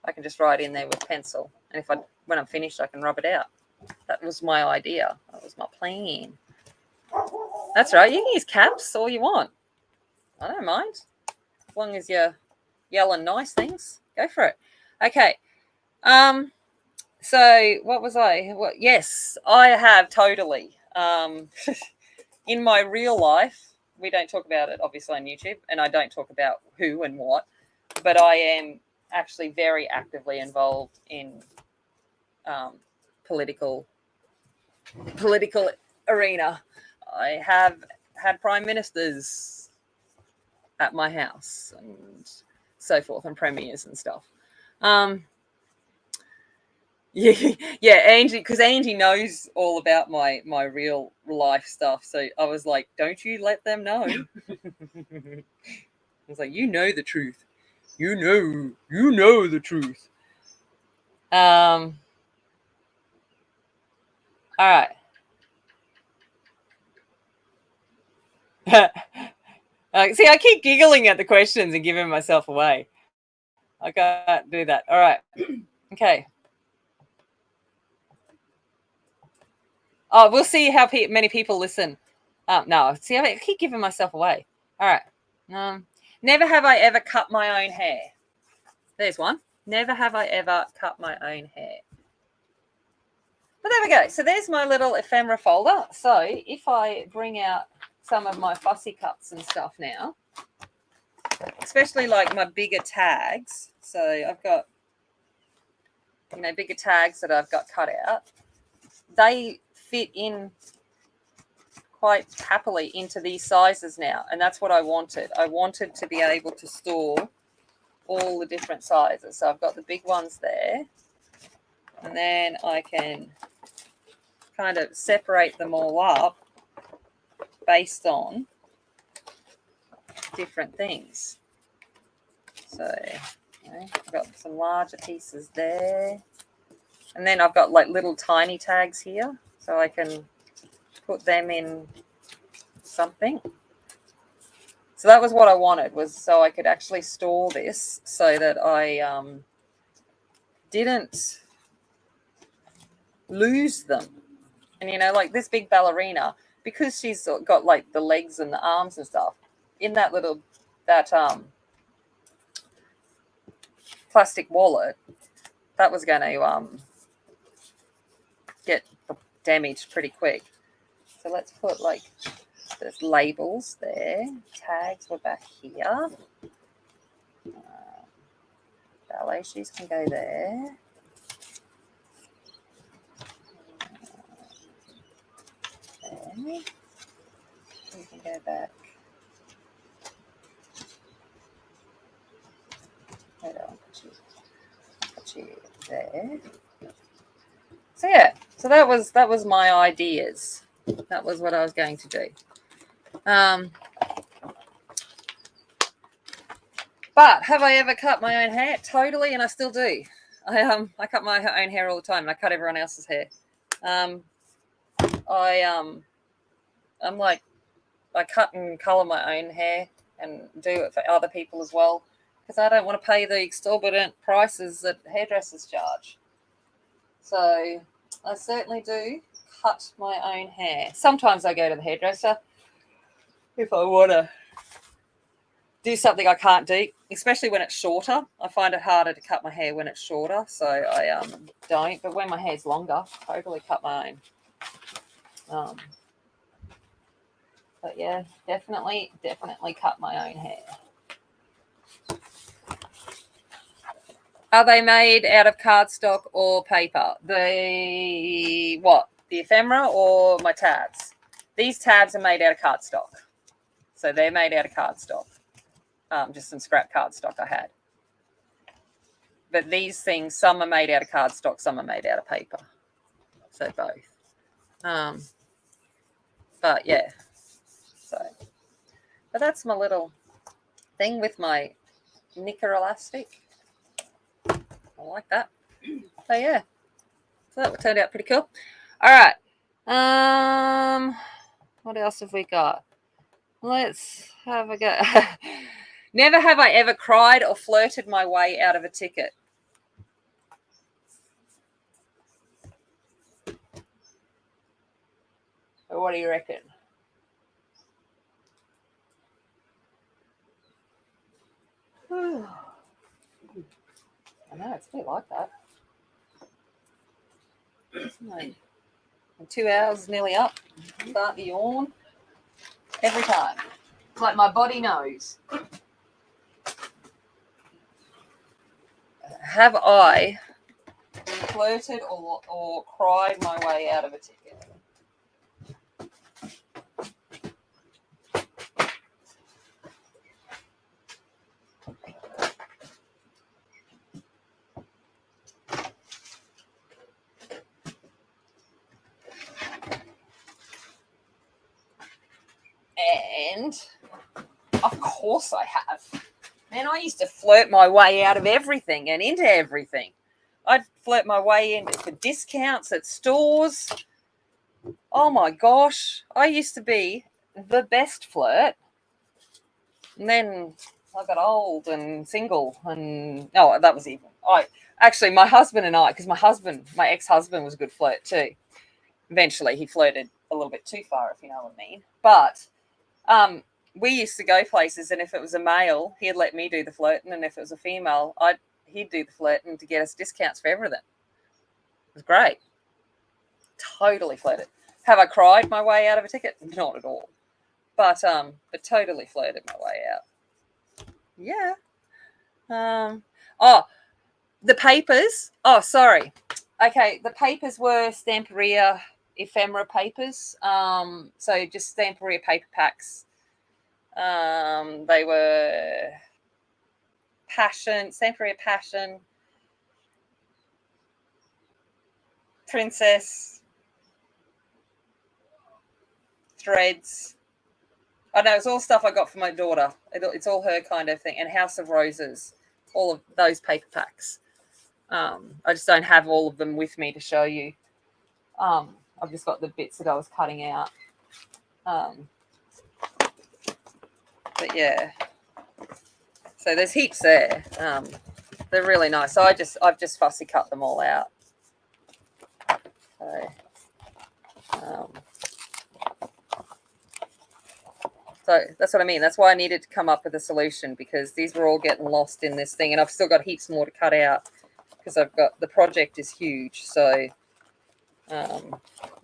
[SPEAKER 1] I can just write in there with pencil. And when I'm finished, I can rub it out. That was my idea. That was my plan. That's right. You can use caps all you want. I don't mind. As long as you're yelling nice things, go for it. Okay. So what was I? Well, yes, I have totally. In my real life, we don't talk about it obviously on YouTube, and I don't talk about who and what, but I am actually very actively involved in political arena. I have had prime ministers at my house and so forth, and premiers and stuff. Yeah, Angie, because Angie knows all about my real life stuff. So I was like, don't you let them know. I was like, you know the truth. You know the truth. All right. See, I keep giggling at the questions and giving myself away. I can't do that. All right. Okay. Oh, we'll see how many people listen. No, see, I keep giving myself away. All right. Never have I ever cut my own hair. There's one. Never have I ever cut my own hair. But there we go. So there's my little ephemera folder. So if I bring out some of my fussy cuts and stuff now, especially like my bigger tags. So I've got, bigger tags that I've got cut out. They fit in quite happily into these sizes now. And that's what I wanted. I wanted to be able to store all the different sizes. So I've got the big ones there. And then I can kind of separate them all up based on different things. So I've got some larger pieces there. And then I've got like little tiny tags here. So I can put them in something. So that was what I wanted, was so I could actually store this so that I didn't lose them. And like this big ballerina, because she's got like the legs and the arms and stuff, in that plastic wallet, that was going to get damaged pretty quick. So let's put like there's labels there. Tags were back here. Ballet shoes can go there. You can go back. Hold on, put you there. So yeah, so that was my ideas. That was what I was going to do. But have I ever cut my own hair? Totally, and I still do. I cut my own hair all the time, and I cut everyone else's hair. I'm like, I cut and color my own hair and do it for other people as well, because I don't want to pay the exorbitant prices that hairdressers charge. So I certainly do cut my own hair. Sometimes I go to the hairdresser if I want to do something I can't do, especially when it's shorter. I find it harder to cut my hair when it's shorter, so I don't. But when my hair's longer, I totally cut my own. But yeah, definitely cut my own hair. Are they made out of cardstock or paper? The ephemera or my tabs? These tabs are made out of cardstock. So they're made out of cardstock. Just some scrap cardstock I had. but these things, some are made out of cardstock, some are made out of paper. So both. But yeah. So, but that's my little thing with my knicker elastic. I like that. So yeah. So that turned out pretty cool. All right. What else have we got? Let's have a go. Never have I ever cried or flirted my way out of a ticket. Or what do you reckon? I know, it's a bit like that. Like 2 hours nearly up. Start to yawn. Every time. It's like my body knows. Have I flirted or cried my way out of a ticket? And of course I have. Man, I used to flirt my way out of everything and into everything. I'd flirt my way into for discounts at stores. Oh my gosh. I used to be the best flirt. And then I got old and single and that was even. My husband and I, because my ex-husband was a good flirt too. Eventually he flirted a little bit too far, if you know what I mean. But we used to go places, and if it was a male, he'd let me do the flirting, and if it was a female, he'd do the flirting to get us discounts for everything. It was great. Totally flirted. Have I cried my way out of a ticket? Not at all. But totally flirted my way out. Yeah. The papers. Oh, sorry. Okay, the papers were Stamperia ephemera papers. So just Stamperia paper packs. They were Stamperia Passion, Princess, Threads. I know it's all stuff I got for my daughter. It's all her kind of thing. And House of Roses, all of those paper packs. I just don't have all of them with me to show you. I've just got the bits that I was cutting out. But yeah, so there's heaps there. They're really nice. So I've just fussy cut them all out. So that's what I mean. That's why I needed to come up with a solution, because these were all getting lost in this thing, and I've still got heaps more to cut out because the project is huge. So I'm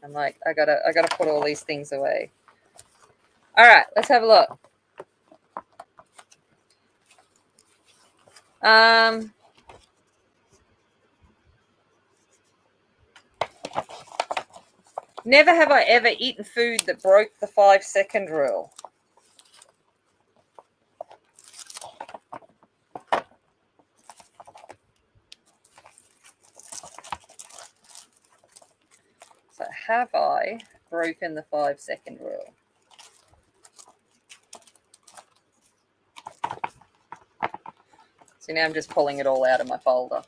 [SPEAKER 1] like, I gotta put all these things away. All right, let's have a look. Never have I ever eaten food that broke the 5-second rule. So have I broken the 5-second rule? So now I'm just pulling it all out of my folder.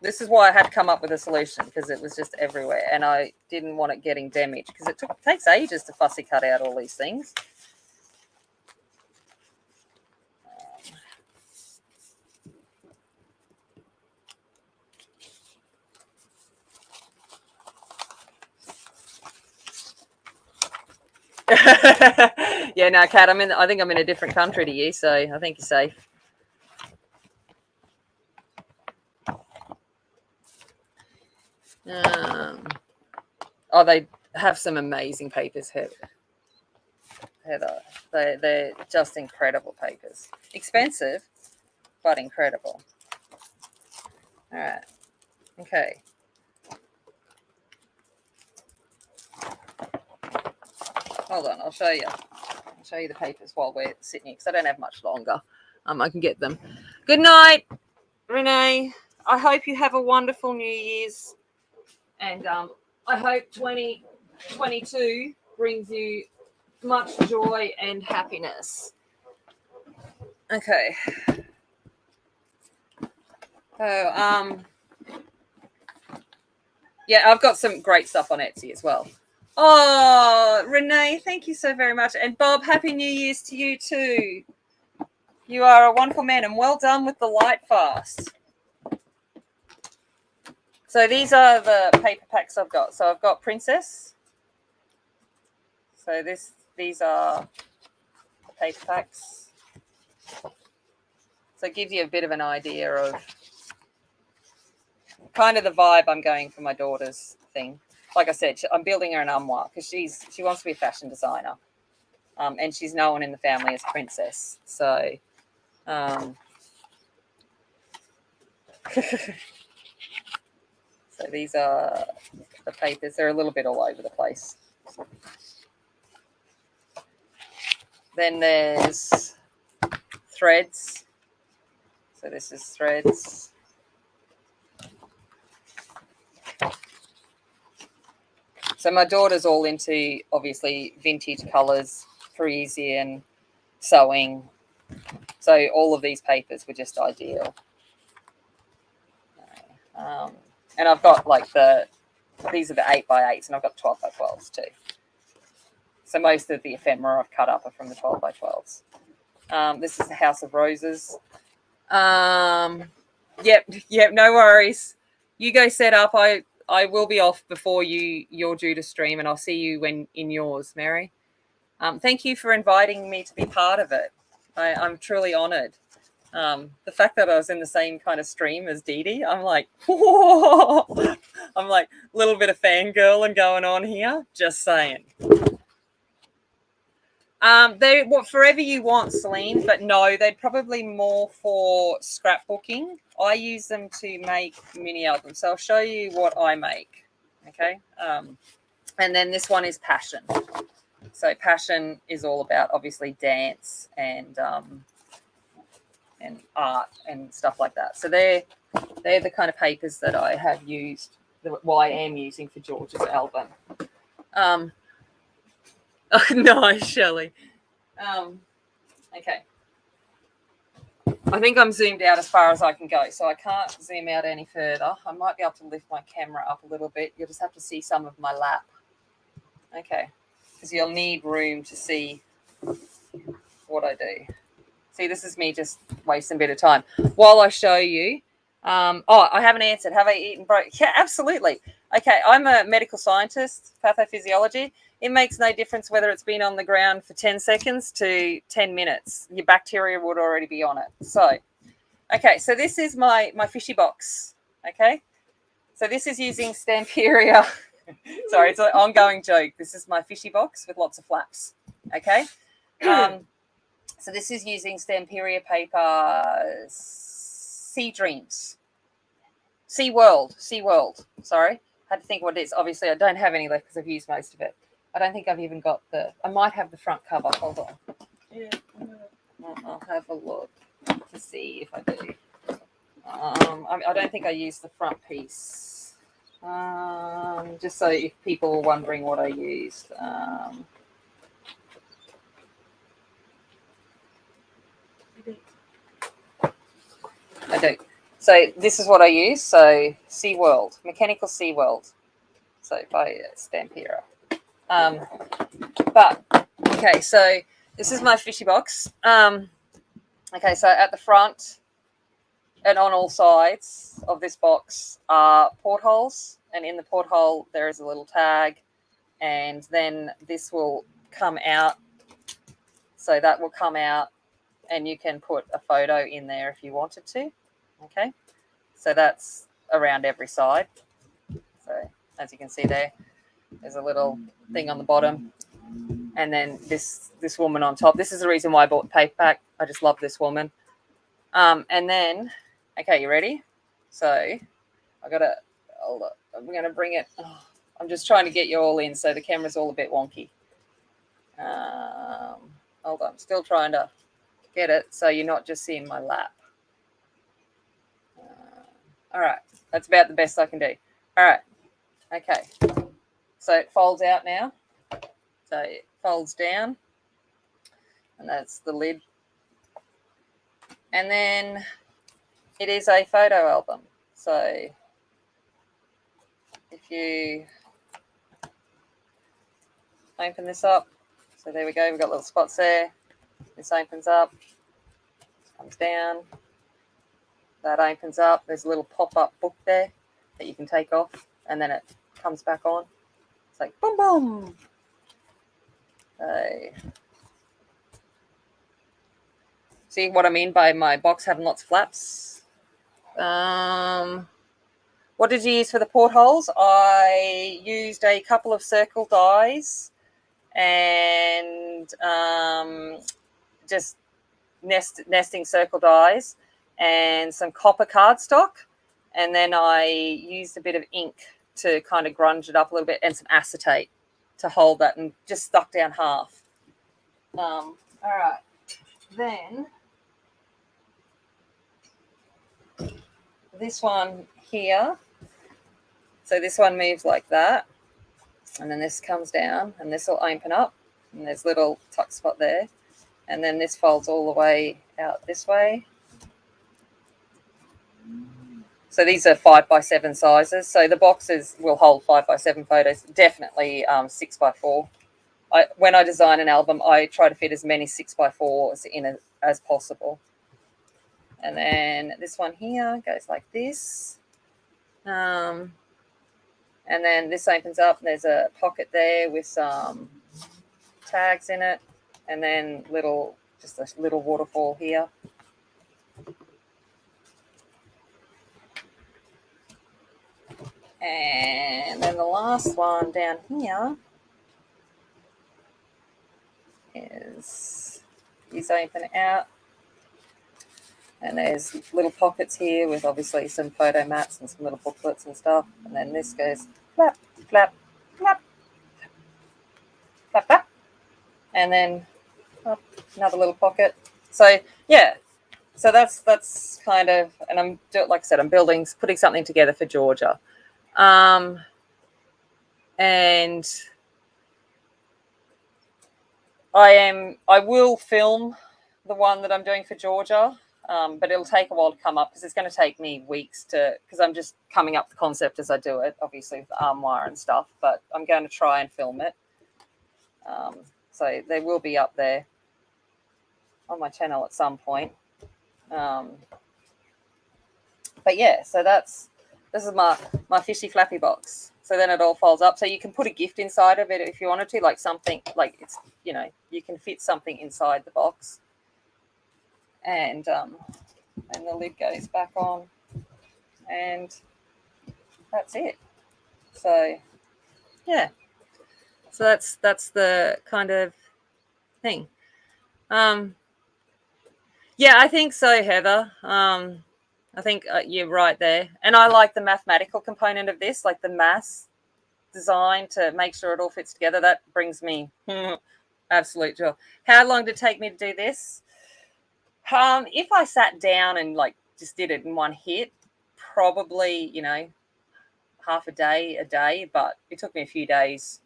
[SPEAKER 1] This is why I had to come up with a solution, because it was just everywhere, and I didn't want it getting damaged, because it takes ages to fussy cut out all these things. Yeah, no, Kat, I think I'm in a different country to you, so I think you're safe. They have some amazing papers, Heather. They're just incredible papers. Expensive, but incredible. All right. Okay. Hold on, I'll show you. I'll show you the papers while we're sitting here because I don't have much longer. I can get them. Good night, Renee. I hope you have a wonderful New Year's, and I hope 2022 brings you much joy and happiness. Okay. So yeah, I've got some great stuff on Etsy as well. Oh, Renee, thank you so very much. And Bob, Happy New Year's to you too. You are a wonderful man, and well done with the light fast. So these are the paper packs I've got. So I've got Princess. So these are the paper packs. So it gives you a bit of an idea of kind of the vibe I'm going for my daughter's thing. Like I said, I'm building her an armoire because she wants to be a fashion designer, and she's known in the family as Princess. So, so these are the papers. They're a little bit all over the place. Then there's threads. So this is threads. So my daughter's all into, obviously, vintage colours, Parisian, sewing. So all of these papers were just ideal. And I've got like these are the 8x8s, and I've got 12x12s too. So most of the ephemera I've cut up are from the 12x12s. This is the House of Roses. Yep, no worries. You go set up. I will be off before you're due to stream, and I'll see you when in yours, Mary. Thank you for inviting me to be part of it. I'm truly honoured. The fact that I was in the same kind of stream as Dee Dee, I'm like, whoa! I'm like a little bit of fangirl and going on here. Just saying. They forever you want, Celine, but no, they're probably more for scrapbooking. I use them to make mini albums. So I'll show you what I make. Okay. And then this one is Passion. So Passion is all about obviously dance and art and stuff like that. So they're the kind of papers that I have used, I am using for George's album. Oh, nice, Shelley. Okay. I think I'm zoomed out as far as I can go, so I can't zoom out any further. I might be able to lift my camera up a little bit. You'll just have to see some of my lap. Okay. Because you'll need room to see what I do. See, this is me just wasting a bit of time. While I show you, I haven't answered. Have I eaten broccoli? Yeah, absolutely. Okay, I'm a medical scientist, pathophysiology. It makes no difference whether it's been on the ground for 10 seconds to 10 minutes. Your bacteria would already be on it. So, okay, so this is my fishy box, okay? So this is using Stamperia. Sorry, it's an ongoing joke. This is my fishy box with lots of flaps, okay? So this is using Stamperia paper Sea Dreams. Sea World. Sorry. I had to think what it is. Obviously, I don't have any left because I've used most of it. I don't think I've even got I might have the front cover. Hold on.
[SPEAKER 2] Yeah.
[SPEAKER 1] I'll have a look to see if I do. I don't think I used the front piece. Just so if people are wondering what I used. I do. So this is what I use. So Sea World, Mechanical Sea World. So by Stamperia. But okay, so this is my fishy box. Okay, so at the front and on all sides of this box are portholes, and in the porthole there is a little tag, and then this will come out. So that will come out, and you can put a photo in there if you wanted to. Okay, so that's around every side. So as you can see there's a little thing on the bottom, and then this woman on top. This is the reason why I bought the paper pack. I just love this woman. And then, okay, you ready? So I'm gonna bring it. I'm just trying to get you all in, so the camera's all a bit wonky. Hold on, I'm still trying to get it so you're not just seeing my lap. All right, that's about the best I can do. All right, okay. So it folds out now. So it folds down, and that's the lid. And then it is a photo album. So if you open this up, so there we go, we've got little spots there. This opens up, comes down, that opens up. There's a little pop-up book there that you can take off, and then it comes back on. It's like boom, boom. See what I mean by my box having lots of flaps? What did you use for the portholes? I used a couple of circle dies and just nesting circle dies and some copper cardstock. And then I used a bit of ink to kind of grunge it up a little bit and some acetate to hold that, and just stuck down half. All right. Then this one here. So this one moves like that. And then this comes down and this will open up. And there's a little tuck spot there. And then this folds all the way out this way. So these are 5x7 sizes. So the boxes will hold 5x7 photos. Definitely 6x4. When I design an album, I try to fit as many 6x4s in as possible. And then this one here goes like this. And then this opens up, and there's a pocket there with some tags in it. And then just a little waterfall here. And then the last one down here is these open out. And there's little pockets here with obviously some photo mats and some little booklets and stuff. And then this goes flap, flap, flap, flap, flap. And then another little pocket. So, yeah. So that's kind of, and like I said, I'm putting something together for Georgia. And I will film the one that I'm doing for Georgia. But it'll take a while to come up because it's going to take me weeks because I'm just coming up with the concept as I do it, obviously with the arm wire and stuff, but I'm going to try and film it. So they will be up there on my channel at some point. But yeah, so this is my fishy flappy box. So then it all folds up. So you can put a gift inside of it if you wanted to, like something like it's, you can fit something inside the box. And the lid goes back on, and that's it. So yeah, so that's the kind of thing. Yeah, I think so, Heather. I think you're right there, and I like the mathematical component of this, like the maths design to make sure it all fits together. That brings me absolute joy. How long did it take me to do this? If I sat down and just did it in one hit, probably, half a day, but it took me a few days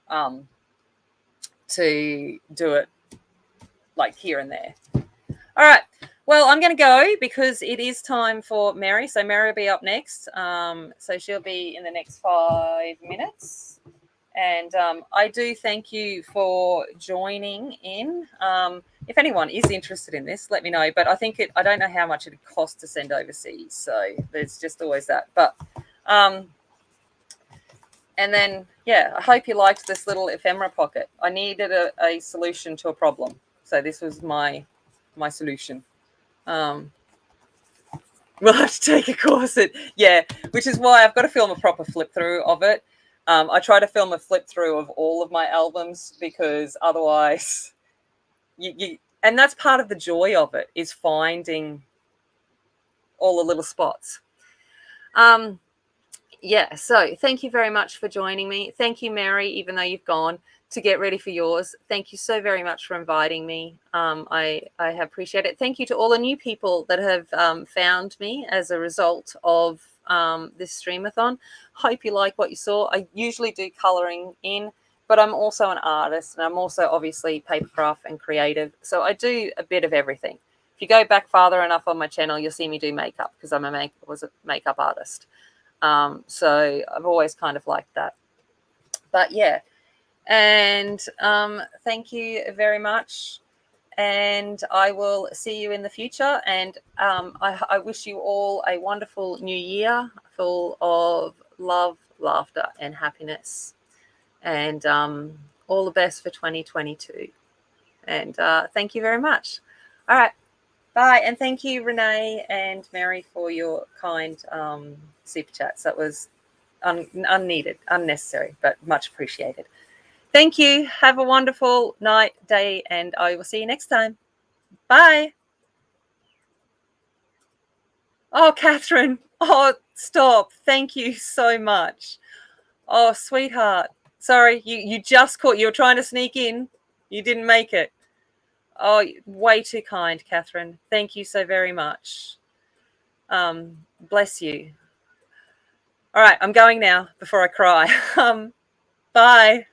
[SPEAKER 1] to do it here and there. All right. Well, I'm going to go because it is time for Mary. So Mary will be up next. So she'll be in the next 5 minutes. And I do thank you for joining in. If anyone is interested in this, let me know. But I don't know how much it costs to send overseas. So there's just always that. But, and then, yeah, I hope you liked this little ephemera pocket. I needed a solution to a problem. So this was my solution. We'll have to take a course which is why I've got to film a proper flip through of it. I try to film a flip through of all of my albums because otherwise and that's part of the joy of it, is finding all the little spots. So thank you very much for joining me. Thank you, Mary, even though you've gone. to get ready for yours. Thank you so very much for inviting me. I appreciate it. Thank you to all the new people that have found me as a result of this Stream-a-thon. Hope you like what you saw. I usually do colouring in, but I'm also an artist, and I'm also obviously papercraft and creative. So I do a bit of everything. If you go back farther enough on my channel, you'll see me do makeup because I was a makeup artist. So I've always kind of liked that. But yeah. And thank you very much. And I will see you in the future. And I wish you all a wonderful new year full of love, laughter, and happiness. And all the best for 2022. And thank you very much. All right. Bye. And thank you, Renee and Mary, for your kind super chats. That was unneeded, unnecessary, but much appreciated. Thank you. Have a wonderful night, day, and I will see you next time. Bye. Oh, Catherine. Oh, stop. Thank you so much. Oh, sweetheart. Sorry, you just caught. You were trying to sneak in. You didn't make it. Oh, way too kind, Catherine. Thank you so very much. Bless you. All right, I'm going now before I cry. Bye.